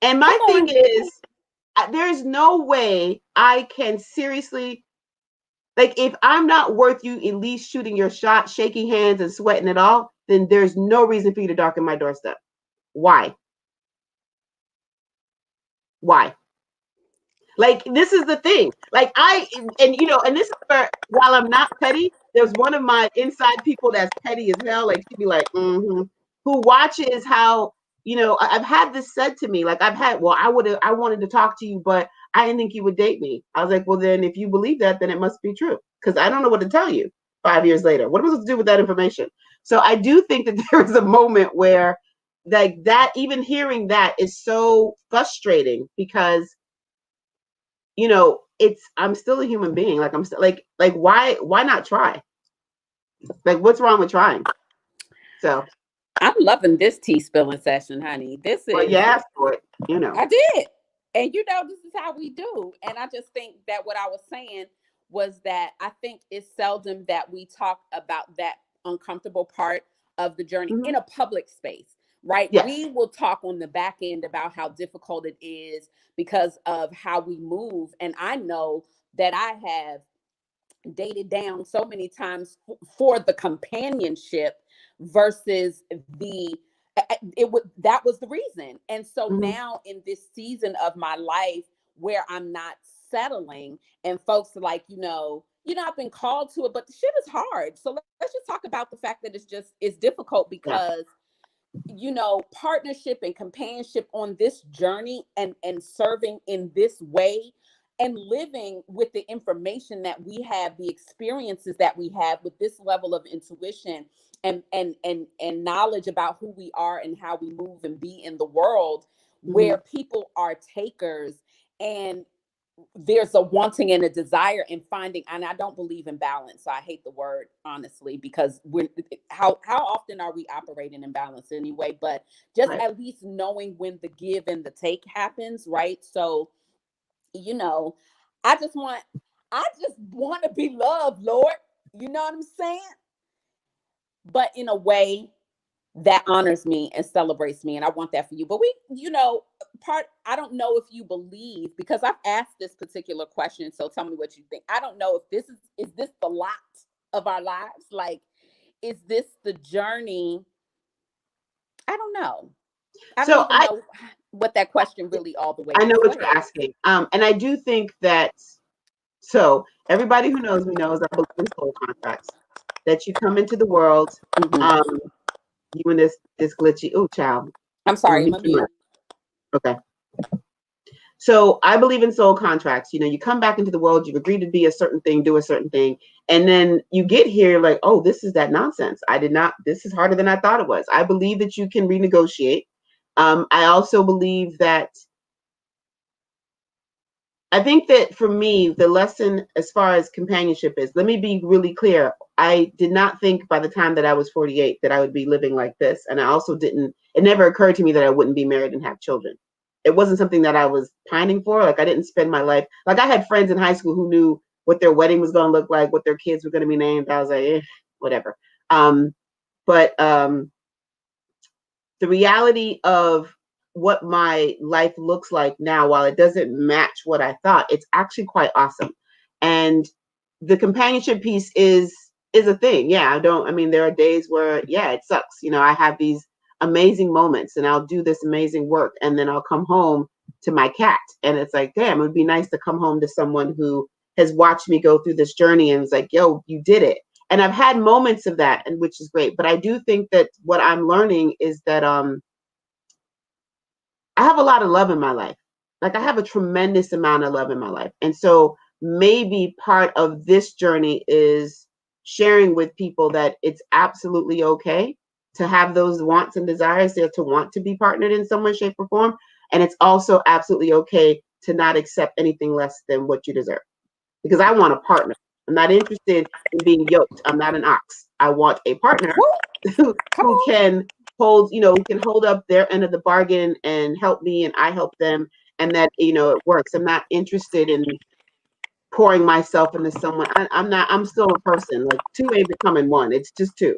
And my thing is, there's no way I can seriously, like, if I'm not worth you at least shooting your shot, shaking hands and sweating it all, then there's no reason for you to darken my doorstep. Why? Why? Like, this is the thing. Like, and this is where, while I'm not petty, there's one of my inside people that's petty as hell. Like, she'd be like, who watches how, I've had this said to me. Like, I wanted to talk to you, but I didn't think you would date me. I was like, well, then if you believe that, then it must be true. Because I don't know what to tell you 5 years later. What am I supposed to do with that information? So I do think that there is a moment where, like, that, even hearing that is so frustrating, because I'm still a human being. Like, I'm still like why not try? Like, what's wrong with trying? So I'm loving this tea spilling session, honey. This is, well, you asked for it, I did. And this is how we do. And I just think that what I was saying was that I think it's seldom that we talk about that uncomfortable part of the journey in a public space, right? Yes. We will talk on the back end about how difficult it is because of how we move. And I know that I have dated down so many times for the companionship versus the that was the reason. And so now in this season of my life where I'm not settling, and folks are like, I've been called to it, but the shit is hard. So let's just talk about the fact that it's difficult because partnership and companionship on this journey, and serving in this way, and living with the information that we have, the experiences that we have with this level of intuition and knowledge about who we are and how we move and be in the world, where people are takers, and there's a wanting and a desire in finding, and I don't believe in balance. So I hate the word, honestly, because how often are we operating in balance anyway? But just at least knowing when the give and the take happens, right? So, I just want to be loved, Lord. You know what I'm saying? But in a way that honors me and celebrates me, and I want that for you. But I don't know if you believe, because I've asked this particular question, so tell me what you think. I don't know if this is this the lot of our lives? Like, is this the journey I don't know. I don't So even know what that question really all the way I know is. Go what you're ahead. asking. And I do think that, so everybody who knows me knows I believe in soul contracts. That you come into the world, Mm-hmm. um, you and this glitchy, oh child. I'm I'm gonna sorry, I'm mute a your mute. mic. Okay. So I believe in soul contracts. You know, you come back into the world, you've agreed to be a certain thing, do a certain thing, and then you get here like, oh, this is that nonsense. I did not, this is harder than I thought it was. I believe that you can renegotiate. I also believe that, I think that for me, the lesson as far as companionship is, let me be really clear. I did not think by the time that I was 48 that I would be living like this. And I also didn't, it never occurred to me that I wouldn't be married and have children. It wasn't something that I was pining for. Like I didn't spend my life, like I had friends in high school who knew what their wedding was going to look like, what their kids were going to be named. I was like, whatever. But the reality of what my life looks like now, while it doesn't match what I thought, it's actually quite awesome. And the companionship piece is a thing. Yeah, I mean, there are days where, yeah, it sucks. You know, I have these amazing moments and I'll do this amazing work and then I'll come home to my cat. And it's like, damn, it would be nice to come home to someone who has watched me go through this journey and is like, yo, you did it. And I've had moments of that, and which is great. But I do think that what I'm learning is that I have a lot of love in my life. Like I have a tremendous amount of love in my life. And so maybe part of this journey is sharing with people that it's absolutely okay to have those wants and desires there, to want to be partnered in some way, shape, or form. And it's also absolutely okay to not accept anything less than what you deserve. Because I want a partner. I'm not interested in being yoked. I'm not an ox. I want a partner Come who on. can hold, who can hold up their end of the bargain and help me and I help them, and that, it works. I'm not interested in pouring myself into someone. I'm still a person. Like two ain't becoming one. It's just two.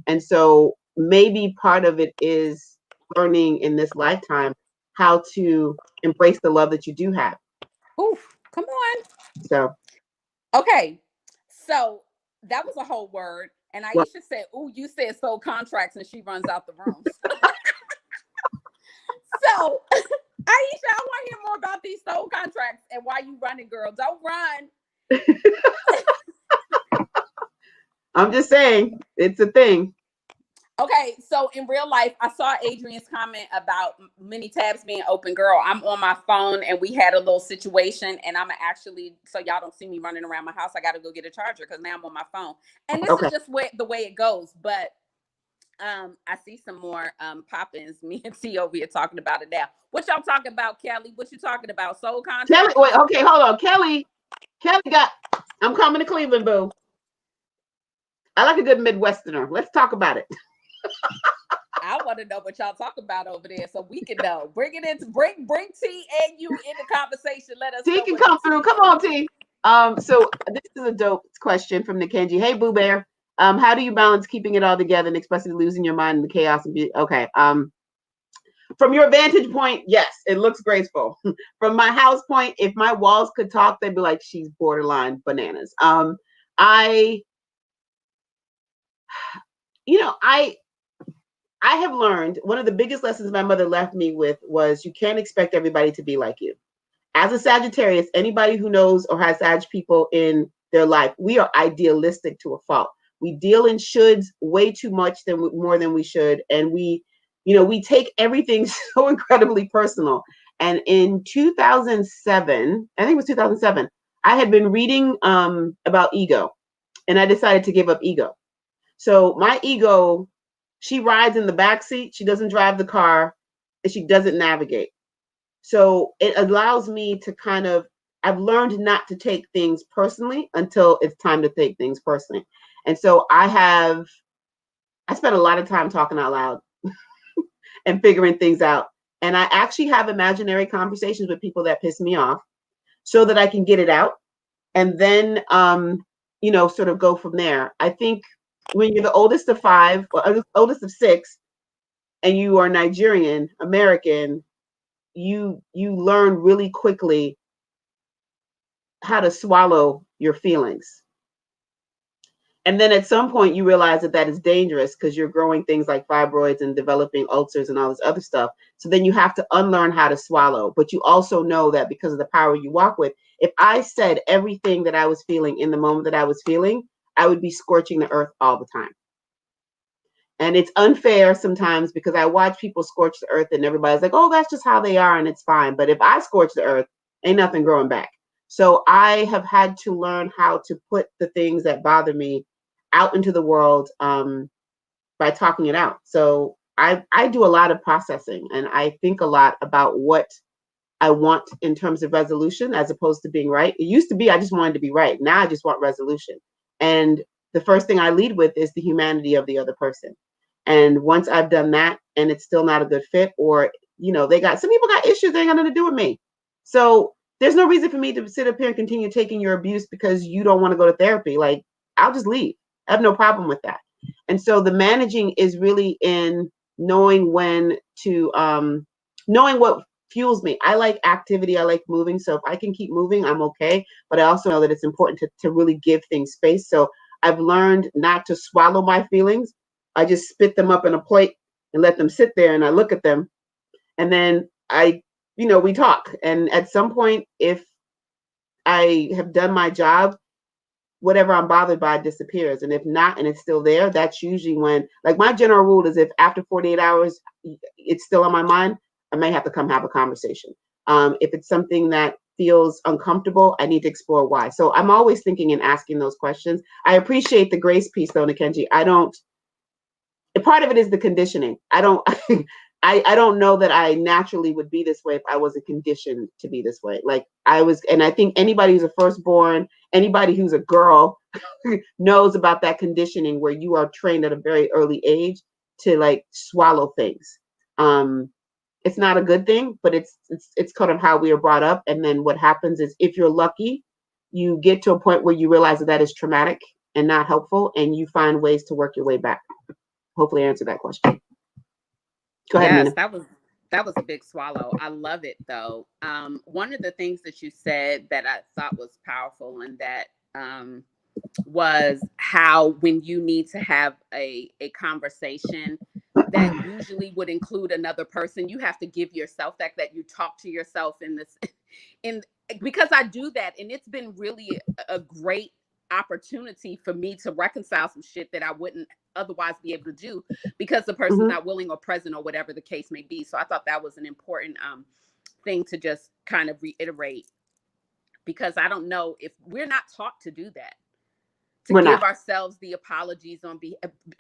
And so maybe part of it is learning in this lifetime how to embrace the love that you do have. Oof, come on. So, Okay. So that was a whole word. And well, Aisha said, "Ooh, you said soul contracts," and she runs out the room. So, Aisha, I want to hear more about these soul contracts and why you running, girl. Don't run. I'm just saying it's a thing. Okay, so in real life, I saw Adrian's comment about many tabs being open. Girl, I'm on my phone and we had a little situation, and I'm actually, so y'all don't see me running around my house. I got to go get a charger because now I'm on my phone. And this is Okay. just the way it goes. But I see some more pop-ins. Me and T over here talking about it now. What y'all talking about, Kelly? What you talking about? Soul Kelly, contract? wait, okay, hold on. Kelly got, I'm coming to Cleveland, boo. I like a good Midwesterner. Let's talk about it. I want to know what y'all talk about over there so we can know. Bring it into bring T and you in the conversation. Let us T know can what the come tea through. Come is. on, T. So this is a dope question from Nikenji. Hey, Boo Bear. How do you balance keeping it all together and expressing losing your mind in the chaos and be okay? From your vantage point, yes, it looks graceful. From my house point, if my walls could talk, they'd be like, she's borderline bananas. I, I have learned one of the biggest lessons my mother left me with was you can't expect everybody to be like you. As a Sagittarius, anybody who knows or has Sag people in their life, we are idealistic to a fault. We deal in shoulds way too much more than we should, and we take everything so incredibly personal. And in 2007, I think it was 2007, I had been reading about ego, and I decided to give up ego. So my ego, she rides in the back seat, she doesn't drive the car, and she doesn't navigate. So it allows me to I've learned not to take things personally until it's time to take things personally. And so I spent a lot of time talking out loud and figuring things out. And I actually have imaginary conversations with people that piss me off so that I can get it out and then, sort of go from there. I think when you're the oldest of five or oldest of six and you are Nigerian American, you learn really quickly how to swallow your feelings. And then at some point you realize that that is dangerous because you're growing things like fibroids and developing ulcers and all this other stuff. So then you have to unlearn how to swallow. But you also know that because of the power you walk with, if I said everything that I was feeling in the moment that I was feeling, I would be scorching the earth all the time. And it's unfair sometimes because I watch people scorch the earth and everybody's like, oh, that's just how they are and it's fine. But if I scorch the earth, ain't nothing growing back. So I have had to learn how to put the things that bother me out into the world by talking it out. So I do a lot of processing and I think a lot about what I want in terms of resolution as opposed to being right. It used to be I just wanted to be right. Now I just want resolution. And the first thing I lead with is the humanity of the other person. And once I've done that and it's still not a good fit, or, you know, some people got issues, they ain't got nothing to do with me. So there's no reason for me to sit up here and continue taking your abuse because you don't want to go to therapy. Like, I'll just leave. I have no problem with that. And so the managing is really in knowing when to, knowing what fuels me. I like activity. I like moving. So if I can keep moving, I'm okay. But I also know that it's important to really give things space. So I've learned not to swallow my feelings. I just spit them up in a plate and let them sit there and I look at them. And then we talk. And at some point, if I have done my job, whatever I'm bothered by disappears. And if not, and it's still there, that's usually when, like, my general rule is if after 48 hours, it's still on my mind, I may have to come have a conversation. If it's something that feels uncomfortable, I need to explore why. So I'm always thinking and asking those questions. I appreciate the grace piece though, Nikenji. Part of it is the conditioning. I don't I don't know that I naturally would be this way if I wasn't conditioned to be this way. Like I was, and I think anybody who's a firstborn, anybody who's a girl knows about that conditioning where you are trained at a very early age to like swallow things. It's not a good thing, but it's kind of how we are brought up. And then what happens is if you're lucky, you get to a point where you realize that that is traumatic and not helpful, and you find ways to work your way back. Hopefully I answered that question. Go ahead, Yes, Amina. that was a big swallow. I love it though. One of the things that you said that I thought was powerful and that was how when you need to have a conversation that usually would include another person, you have to give yourself that you talk to yourself in this in because I do that and it's been really a great opportunity for me to reconcile some shit that I wouldn't otherwise be able to do because the person's not willing or present or whatever the case may be. So I thought that was an important thing to just kind of reiterate because I don't know if we're not taught to do that, to We're give not. ourselves the apologies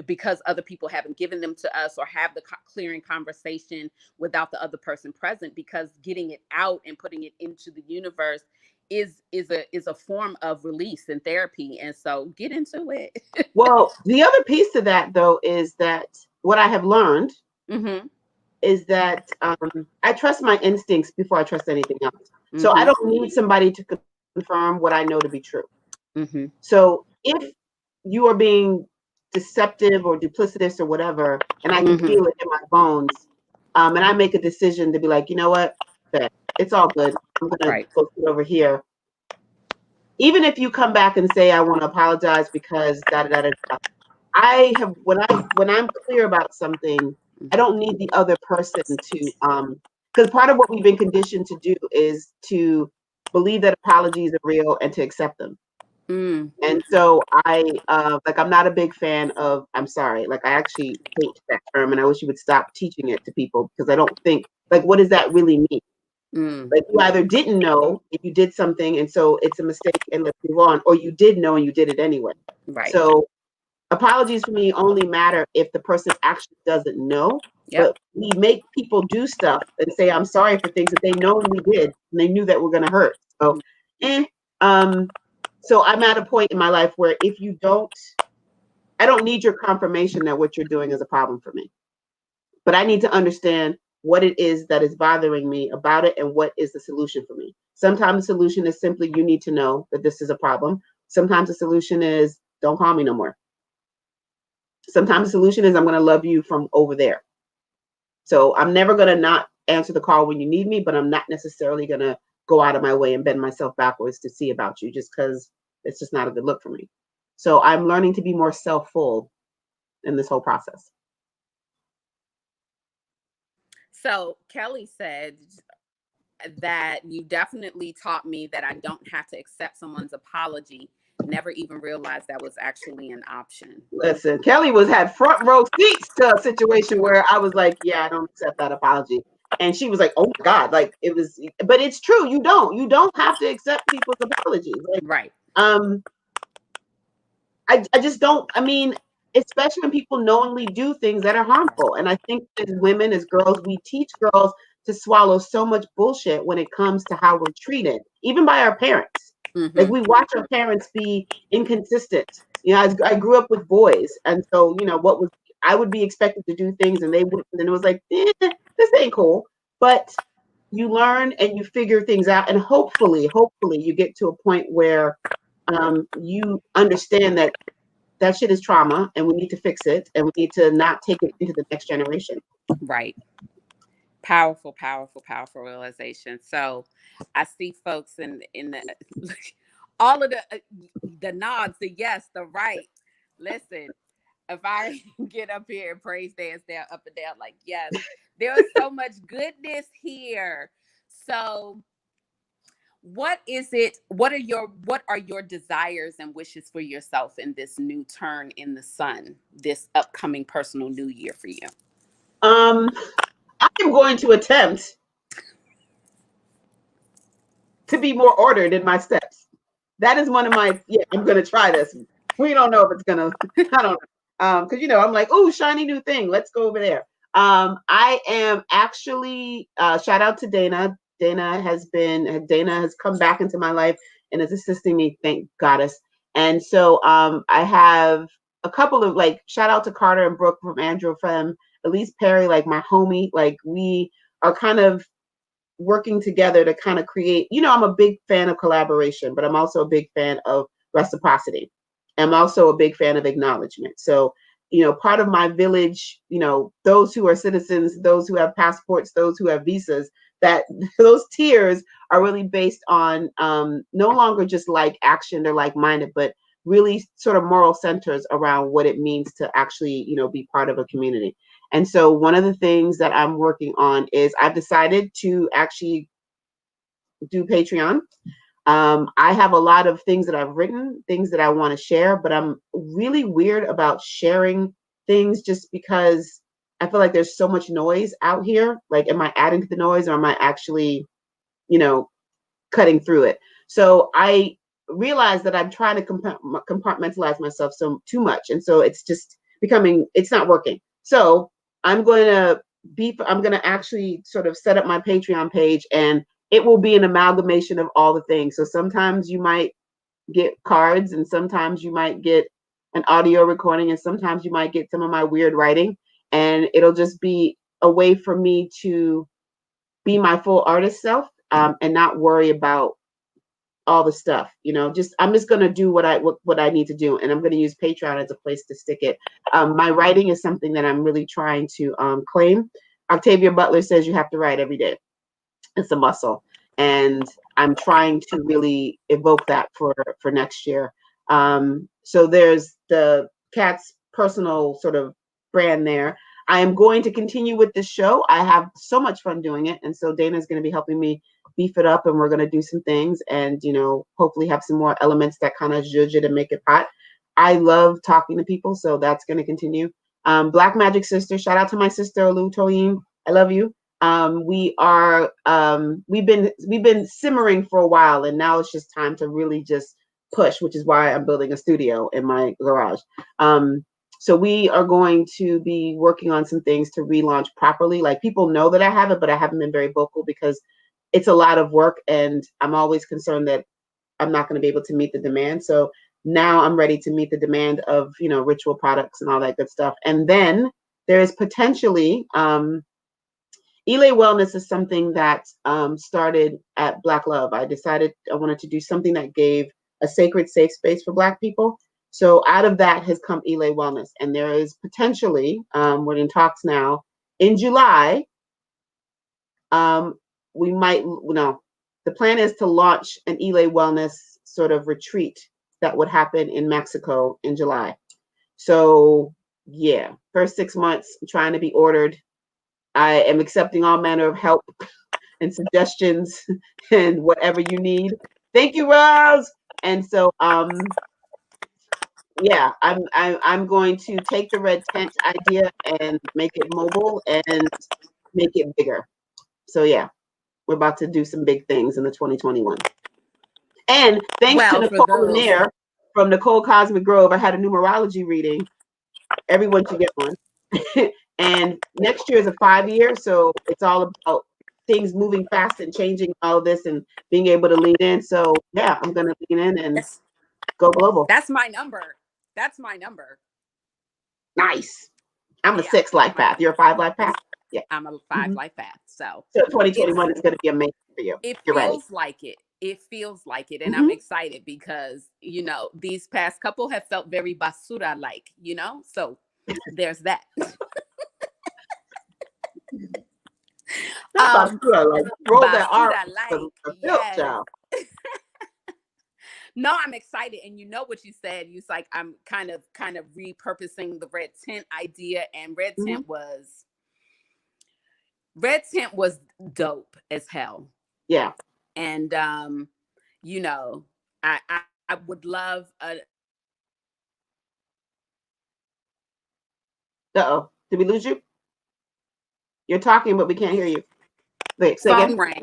because other people haven't given them to us or have the clearing conversation without the other person present, because getting it out and putting it into the universe is a form of release and therapy. And so get into it. Well, the other piece to that though is that what I have learned is that I trust my instincts before I trust anything else. So I don't need somebody to confirm what I know to be true. So if you are being deceptive or duplicitous or whatever, and I can feel it in my bones, and I make a decision to be like, you know what, it's all good. I'm gonna go sit over here. Even if you come back and say I want to apologize because da da da da, I have when I'm clear about something, I don't need the other person to because part of what we've been conditioned to do is to believe that apologies are real and to accept them. And so I'm not a big fan of I'm sorry. Like I actually hate that term and I wish you would stop teaching it to people because I don't think like what does that really mean? Like you either didn't know if you did something and so it's a mistake and let's move on, or you did know and you did it anyway. So apologies for me only matter if the person actually doesn't know. But we make people do stuff and say I'm sorry for things that they knowingly did and they knew that were gonna hurt. So so I'm at a point in my life where if you don't, I don't need your confirmation that what you're doing is a problem for me. But I need to understand what it is that is bothering me about it and what is the solution for me. Sometimes the solution is simply you need to know that this is a problem. Sometimes the solution is don't call me no more. Sometimes the solution is I'm going to love you from over there. So I'm never going to not answer the call when you need me, but I'm not necessarily going to go out of my way and bend myself backwards to see about you just because it's just not a good look for me. So I'm learning to be more self-full in this whole process. So Kelly said that you definitely taught me that I don't have to accept someone's apology. Never even realized that was actually an option. Listen, Kelly had front row seats to a situation where I was like, yeah, I don't accept that apology. And she was like, oh my God, like it was, but it's true. You don't have to accept people's apologies. Like, right. I just don't, I mean, especially when people knowingly do things that are harmful. And I think as women, as girls, we teach girls to swallow so much bullshit when it comes to how we're treated, even by our parents. Mm-hmm. Like we watch our parents be inconsistent. You know, I grew up with boys. And so, you know, I would be expected to do things and they wouldn't. And it was like, this ain't cool. But you learn and you figure things out. And hopefully you get to a point where you understand that shit is trauma and we need to fix it and we need to not take it into the next generation. Right. Powerful realization. So I see folks in the all of the nods, the yes, the right. Listen, if I get up here and praise dance down up and down, like, yes, there is so much goodness here. So what are your desires and wishes for yourself in this new turn in the sun, this upcoming personal new year for you? I am going to attempt to be more ordered in my steps. That is one of my, I'm going to try this. We don't know if it's going to, I don't know. Cause you know, I'm like, oh, shiny new thing. Let's go over there. I am actually, shout out to Dana. Dana has come back into my life and is assisting me. Thank goddess. And so, I have a couple of like, shout out to Carter and Brooke from Andrew, from Elise Perry, like my homie. Like we are kind of working together to kind of create, you know, I'm a big fan of collaboration, but I'm also a big fan of reciprocity. I'm also a big fan of acknowledgement. So, you know, part of my village, you know, those who are citizens, those who have passports, those who have visas, that those tiers are really based on no longer just like action or like minded, but really sort of moral centers around what it means to actually, you know, be part of a community. And so one of the things that I'm working on is I've decided to actually do Patreon. I have a lot of things that I've written, things that I want to share, but I'm really weird about sharing things just because I feel like there's so much noise out here. Like, am I adding to the noise or am I actually, you know, cutting through it? So I realized that I'm trying to compartmentalize myself too much. And so it's just it's not working. So I'm going to actually sort of set up my Patreon page and it will be an amalgamation of all the things. So sometimes you might get cards and sometimes you might get an audio recording and sometimes you might get some of my weird writing, and it'll just be a way for me to be my full artist self, and not worry about all the stuff, you know. I'm just going to do what I need to do, and I'm going to use Patreon as a place to stick it. My writing is something that I'm really trying to claim. Octavia Butler says you have to write every day. It's a muscle, and I'm trying to really evoke that for next year. So there's the Cat's personal sort of brand there. I am going to continue with this show. I have so much fun doing it, and so Dana's going to be helping me beef it up, and we're going to do some things, and you know, hopefully have some more elements that kind of zhuzh it and make it hot. I love talking to people, so that's going to continue. Black Magic Sister, shout out to my sister Olu Toyin. I love you. We've been simmering for a while, and now it's just time to really just push, which is why I'm building a studio in my garage. So we are going to be working on some things to relaunch properly. Like, people know that I have it, but I haven't been very vocal because it's a lot of work, and I'm always concerned that I'm not going to be able to meet the demand. So now I'm ready to meet the demand of, you know, ritual products and all that good stuff. And then there is potentially Elay Wellness is something that started at Black Love. I decided I wanted to do something that gave a sacred, safe space for Black people. So out of that has come Elay Wellness. And there is potentially, we're in talks now, in July, the plan is to launch an Elay Wellness sort of retreat that would happen in Mexico in July. So yeah, first 6 months, I'm trying to be ordered. I am accepting all manner of help and suggestions and whatever you need. Thank you, Rose. And so yeah, I'm going to take the red tent idea and make it mobile and make it bigger. So yeah, we're about to do some big things in the 2021. And thanks to Well, for Nicole those, Lanier from Nicole Cosmic Grove, I had a numerology reading. Everyone should get one. And next year is a 5-year, so it's all about things moving fast and changing all this and being able to lean in. So yeah, I'm gonna lean in and go global. that's my number. That's my number. Nice. I'm a Yeah, 6 life path. You're a 5 life path. Yeah. I'm a 5 life path. So So it's 2021 is going to be amazing for you. it You're ready. feels like it. It feels like it. And I'm Mm-hmm. excited because, these past couple have felt very basura like, so there's that. Not basura, like roll that R Basura for like, milk, yes. child. No, I'm excited. And you know what you said. You like, I'm kind of repurposing the red tent idea. And red tent was dope as hell. Yeah. And I would love Uh-oh. Did we lose you? You're talking, but we can't hear you. Wait, say phone again. ring.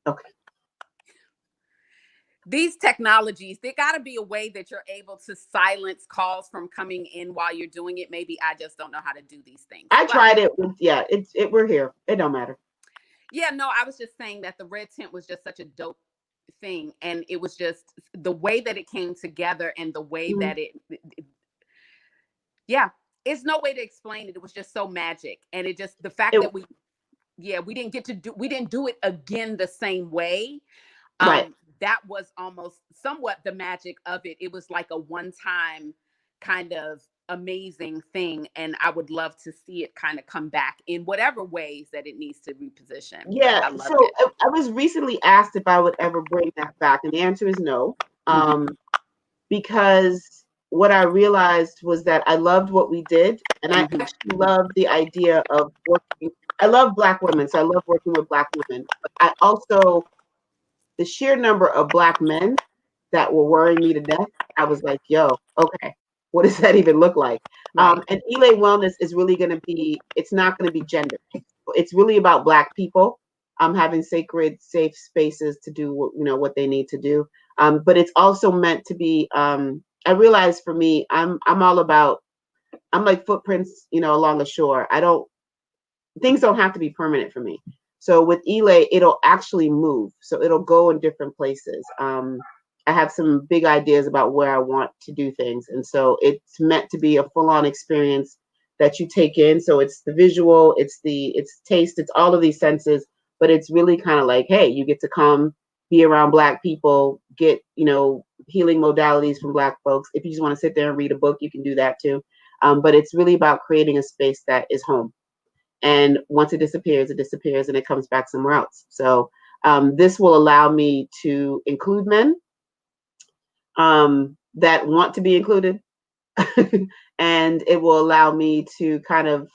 Okay. These technologies, there got to be a way that you're able to silence calls from coming in while you're doing it. Maybe I just don't know how to do these things. I tried it. We're here. It don't matter. Yeah, no, I was just saying that the red tent was just such a dope thing. And it was just the way that it came together and the way that yeah, it's no way to explain it. It was just so magic. And it just, the fact that we didn't do it again the same way. Right. That was almost somewhat the magic of it. It was like a one-time kind of amazing thing. And I would love to see it kind of come back in whatever ways that it needs to reposition. Yeah. So I was recently asked if I would ever bring that back. And the answer is no. Because what I realized was that I loved what we did. And I actually loved the idea of working. I love Black women. So I love working with Black women. But I also, the sheer number of Black men that were worrying me to death, I was like, yo, okay, what does that even look like? Right. And Elay Wellness is really going to be, it's not going to be gender. It's really about Black people having sacred, safe spaces to do what they need to do. But it's also meant to be, I realize for me, I'm all about, I'm like footprints, along a shore. Things don't have to be permanent for me. So with Elay, it'll actually move. So it'll go in different places. I have some big ideas about where I want to do things. And so it's meant to be a full-on experience that you take in. So it's the visual, it's taste, it's all of these senses, but it's really kind of like, hey, you get to come be around Black people, get, healing modalities from Black folks. If you just want to sit there and read a book, you can do that too. But it's really about creating a space that is home. And once it disappears and it comes back somewhere else. So this will allow me to include men that want to be included. And it will allow me to kind of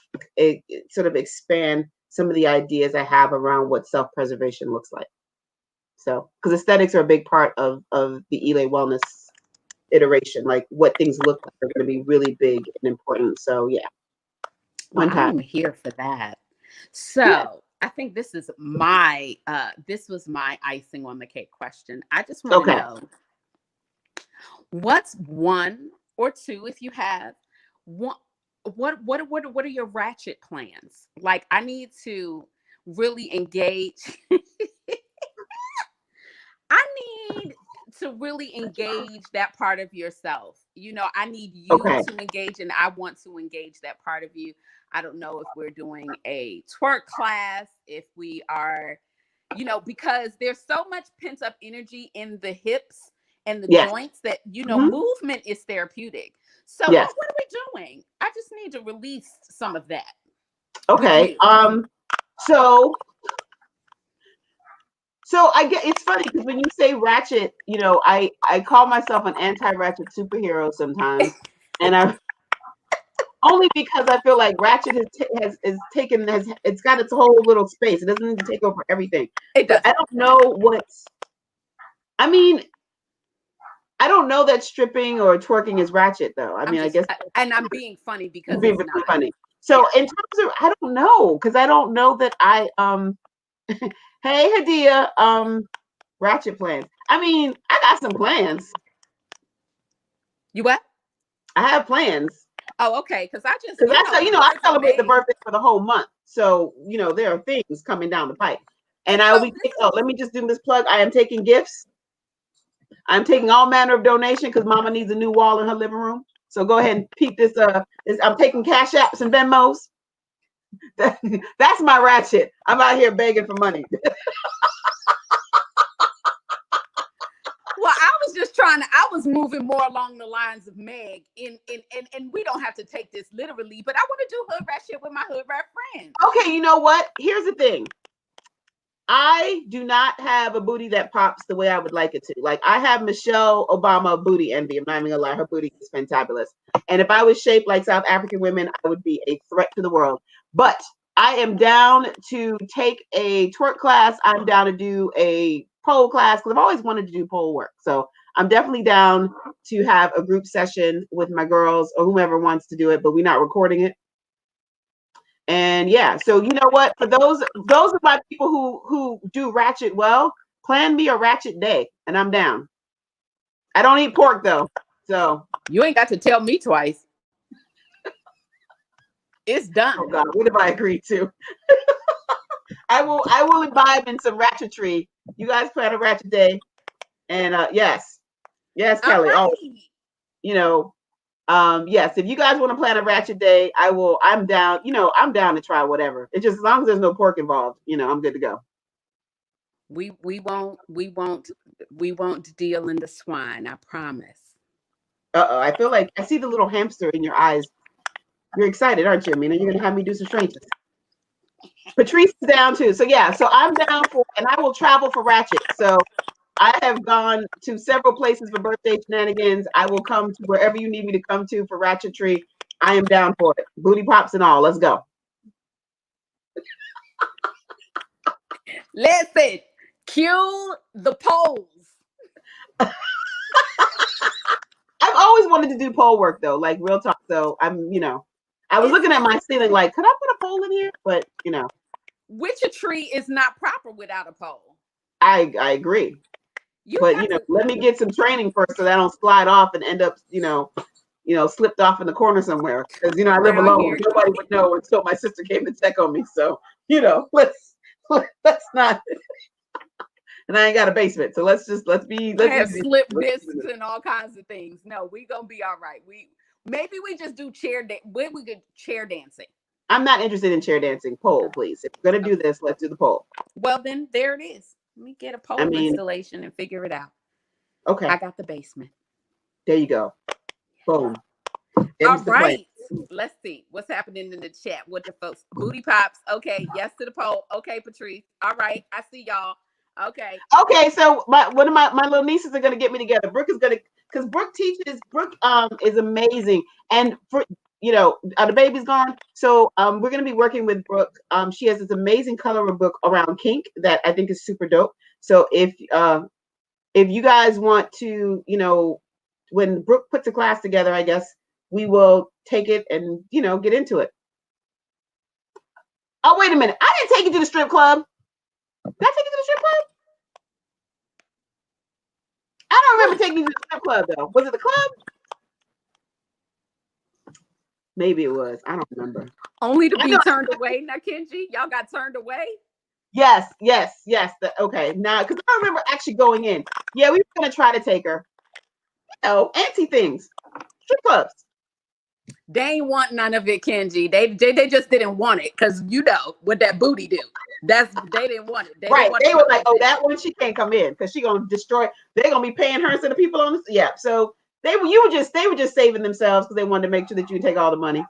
sort of expand some of the ideas I have around what self-preservation looks like. So, because aesthetics are a big part of the Elay Wellness iteration, like what things look like are going to be really big and important. So yeah. Well, I'm here for that. So yeah. I think this was my icing on the cake question. I just want to know, what's one or two, if you have one, what are your ratchet plans? Like, I need to really engage. I need to really engage that part of yourself. I need you to engage, and I want to engage that part of you. I don't know if we're doing a twerk class, if we are, because there's so much pent up energy in the hips and the joints that, movement is therapeutic. So what are we doing? I just need to release some of that. Okay. So I get it's funny because when you say ratchet, I call myself an anti-ratchet superhero sometimes, and I only because I feel like ratchet has it's got its whole little space. It doesn't need to take over everything. It But does. I don't know what's. I mean, I don't know that stripping or twerking is ratchet though. I mean, I guess and I'm being funny because being it's really not. funny. So in terms of, I don't know because I don't know that Hey Hadia, ratchet plans. I mean, I got some plans. You what? I have plans. Oh, okay. Because I just, Because the I boys in celebrate the May. birthday for the whole month. So, there are things coming down the pipe. And And I will so be let me just do this plug. I am taking gifts. I'm taking all manner of donation because mama needs a new wall in her living room. So go ahead and peep this. I'm taking cash apps and Venmos. That's my ratchet. I'm out here begging for money. Well, I was moving more along the lines of Meg and we don't have to take this literally, but I want to do hood rat shit with my hood rat friends. Okay, you know what? Here's the thing. I do not have a booty that pops the way I would like it to. Like I have Michelle Obama booty envy. I'm not even gonna lie, her booty is fantabulous. And if I was shaped like South African women, I would be a threat to the world. But I am down to take a twerk class. I'm down to do a pole class because I've always wanted to do pole work. So I'm definitely down to have a group session with my girls or whomever wants to do it, but we're not recording it. And yeah, so you know what? For those of my people who do ratchet well, plan me a ratchet day, and I'm down. I don't eat pork though, so You ain't got to tell me twice. It's done. oh God, what have I agreed to? I will imbibe in some ratchetry. You guys plan a ratchet day, and yes, All Kelly. Oh, right. yes. If you guys want to plan a ratchet day, I will. I'm down. I'm down to try whatever. It's just as long as there's no pork involved, I'm good to go. We won't deal in the swine. I promise. Uh-oh, I feel like I see the little hamster in your eyes. You're excited, aren't you, Amina? You're gonna have me do some strangers. Patrice is down too. So yeah, so I'm down for, and I will travel for ratchet. So I have gone to several places for birthday shenanigans. I will come to wherever you need me to come to for ratchetry. I am down for it. Booty pops and all. Let's go. Listen, cue the polls. I've always wanted to do pole work though, like real talk. So I was looking at my ceiling like, could I put a pole in here? But Witchertree is not proper without a pole. I agree. But let me get some training first so that I don't slide off and end up, slipped off in the corner somewhere. Because I live alone. Nobody would know until my sister came to check on me. So, let's not. And I ain't got a basement, so let's have slip discs and all kinds of things. No, we gonna be all right. Maybe we just do we could chair dancing. I'm not interested in chair dancing. Pole, please. If we're gonna do this, let's do the pole. Well, then there it is. Let me get a pole installation and figure it out. Okay. I got the basement. There you go. Boom. All right. Let's see what's happening in the chat. What the folks? Booty pops. Okay. Yes to the poll. Okay, Patrice. All right. I see y'all. Okay. Okay. So one of my little nieces are gonna get me together. Brooke is gonna, because Brooke teaches. Brooke is amazing, and for the baby's gone. So we're gonna be working with Brooke. She has this amazing coloring book around kink that I think is super dope. So if you guys want to, when Brooke puts a class together, I guess we will take it and get into it. Oh, wait a minute! I didn't take you to the strip club. Did I take you to the strip club? I don't remember taking you to the strip club though. Was it the club? Maybe it was. I don't remember. Only to be turned away. Now, Kenji, y'all got turned away? Yes. Okay. Now, because I remember actually going in. Yeah, we were going to try to take her. Antsy things. Strip clubs. They ain't want none of it, Kenji. They just didn't want it because what that booty do. They didn't want it. They were like, oh, that one, she can't come in because she's going to destroy. They're going to be paying her instead of people on this. Yeah. So they were just saving themselves because they wanted to make sure that you take all the money.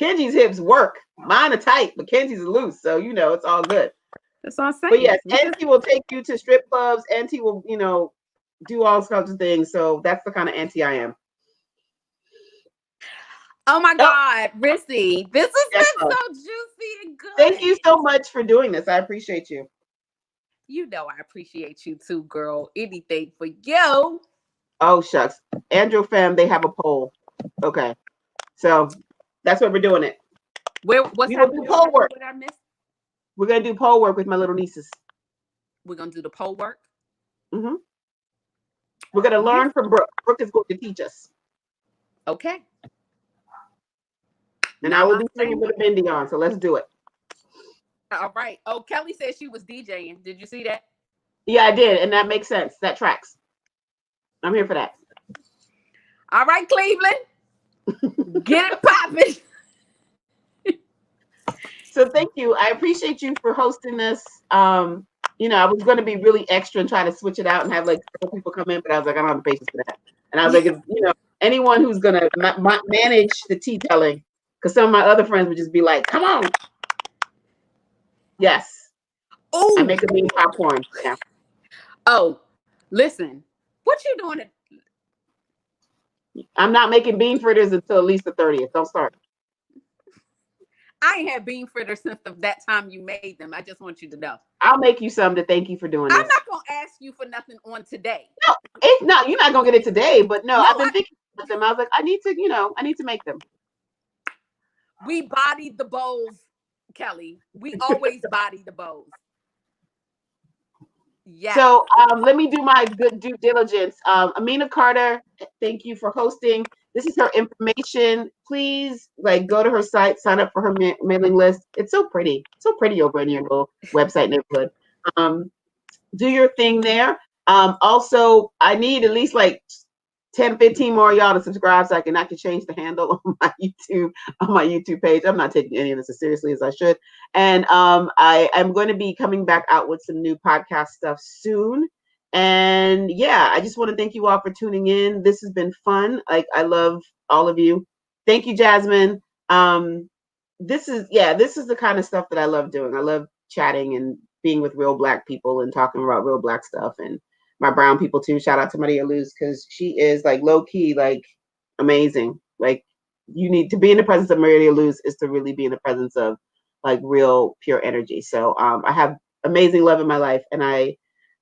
Kenji's hips work. Mine are tight, but Kenji's are loose. So, it's all good. That's what I'm But saying. yes, Auntie will take you to strip clubs. Auntie will, do all sorts of things. So that's the kind of auntie I am. Oh my Oh, God, Rissy, this has yes, been love. so juicy and Thank you good. so much for doing this. I appreciate you. You know I appreciate you too, girl. Anything for you. Oh, shucks. Andrew fam, they have a poll. Okay. So that's what we're doing it. What's We will do happening? poll work. What I missed? We're going to do poll work with my little nieces. We're gonna do the poll work. Hmm. We're going to learn from Brooke. Brooke is going to teach us. Okay. And I Now will I be singing say. with a bindi on. So let's do it. All right. Oh, Kelly said she was DJing. Did you see that? Yeah, I did. And that makes sense. That tracks. I'm here for that. All right, Cleveland. Get it popping. So thank you. I appreciate you for hosting this. I was going to be really extra and try to switch it out and have like several people come in, but I was like, I don't have the patience for that. And I was like, anyone who's going to manage the tea telling, because some of my other friends would just be like, come on. Yes. I Oh. make a mean popcorn. Yeah. Oh, listen. What you doing? I'm not making bean fritters until at least the 30th. Don't start. I ain't had bean fritters since that time you made them. I just want you to know. I'll make you some to thank you for doing I'm this. not gonna ask you for nothing on today. No, it's not. You're not gonna get it today, but no, No, I've been thinking about them. I was like, I need to make them. we bodied the bowls, Kelly. We always body the bowls. Yes. So let me do my good due diligence. Amina Carter, thank you for hosting. This is her information. Please, go to her site, sign up for her mailing list. It's so pretty over in your little website neighborhood. Do your thing there. Also, I need at least 10, 15 more y'all to subscribe so I can change the handle on my YouTube page. I'm not taking any of this as seriously as I should. And I'm going to be coming back out with some new podcast stuff soon. And yeah, I just want to thank you all for tuning in. This has been fun. I love all of you. Thank you, Jasmine. This is the kind of stuff that I love doing. I love chatting and being with real Black people and talking about real Black stuff, and my brown people too. Shout out to Maria Luz, because she is low key, amazing. You need to be in the presence of Maria Luz is to really be in the presence of real pure energy. So I have amazing love in my life, and I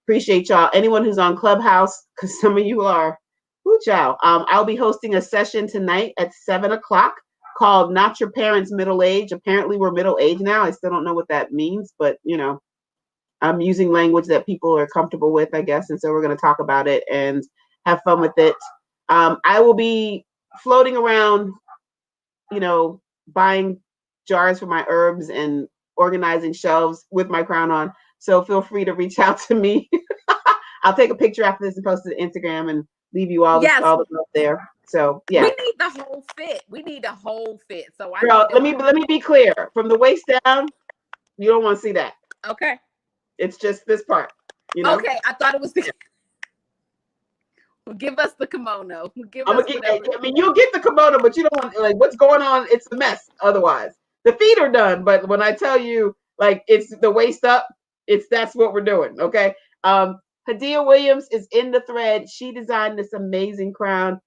appreciate y'all. Anyone who's on Clubhouse, because some of you are, woo child. I'll be hosting a session tonight at 7:00 called "Not Your Parents' Middle Age." Apparently, we're middle age now. I still don't know what that means, but I'm using language that people are comfortable with, I guess. And so we're going to talk about it and have fun with it. I will be floating around, buying jars for my herbs and organizing shelves with my crown on. So feel free to reach out to me. I'll take a picture after this and post it to Instagram and leave you all the stuff there. So yeah, we need the whole fit. We need a whole fit. So let me be clear. From the waist down, you don't want to see that. Okay. It's just this part. Okay, I thought it was the. Give us the kimono. You'll get the kimono, but you don't want what's going on. It's a mess. Otherwise, the feet are done. But when I tell you, it's the waist up, that's what we're doing. Okay. Hadia Williams is in the thread. She designed this amazing crown.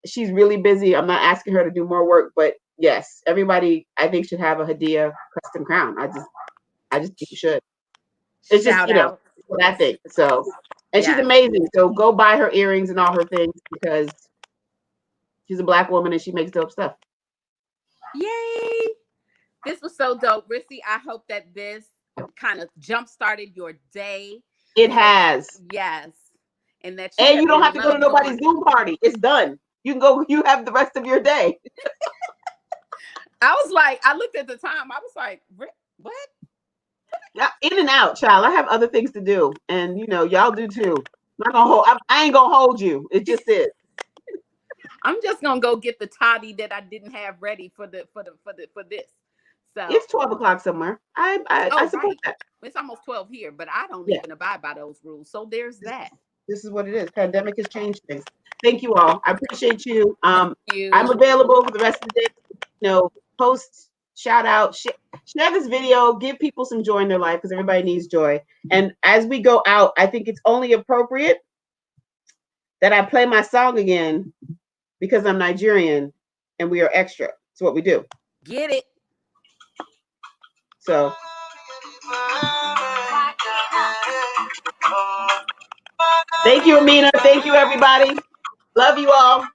She's really busy. I'm not asking her to do more work, but yes, everybody I think should have a Hadia custom crown. I just think you should. It's just what I think. So. And she's amazing. So go buy her earrings and all her things, because she's a Black woman and she makes dope stuff. Yay! This was so dope. Rissy, I hope that this kind of jump-started your day. It has. Yes. And you don't have to go to nobody's Zoom party. It's done. You can go, you have the rest of your day. I looked at the time. I was like, what? Yeah, in and out, child. I have other things to do, and y'all do too. I ain't gonna hold you. It just is. I'm just gonna go get the toddy that I didn't have ready for this. So it's 12:00 somewhere. I support that. It's almost 12 here, but I don't even abide by those rules. So there's that. This is what it is. Pandemic has changed things. Thank you all. I appreciate you. I'm available for the rest of the day. Post shout out, share this video, give people some joy in their life because everybody needs joy. And as we go out, I think it's only appropriate that I play my song again because I'm Nigerian and we are extra. It's what we do. Get it. So. Thank you, Amina. Thank you, everybody. Love you all.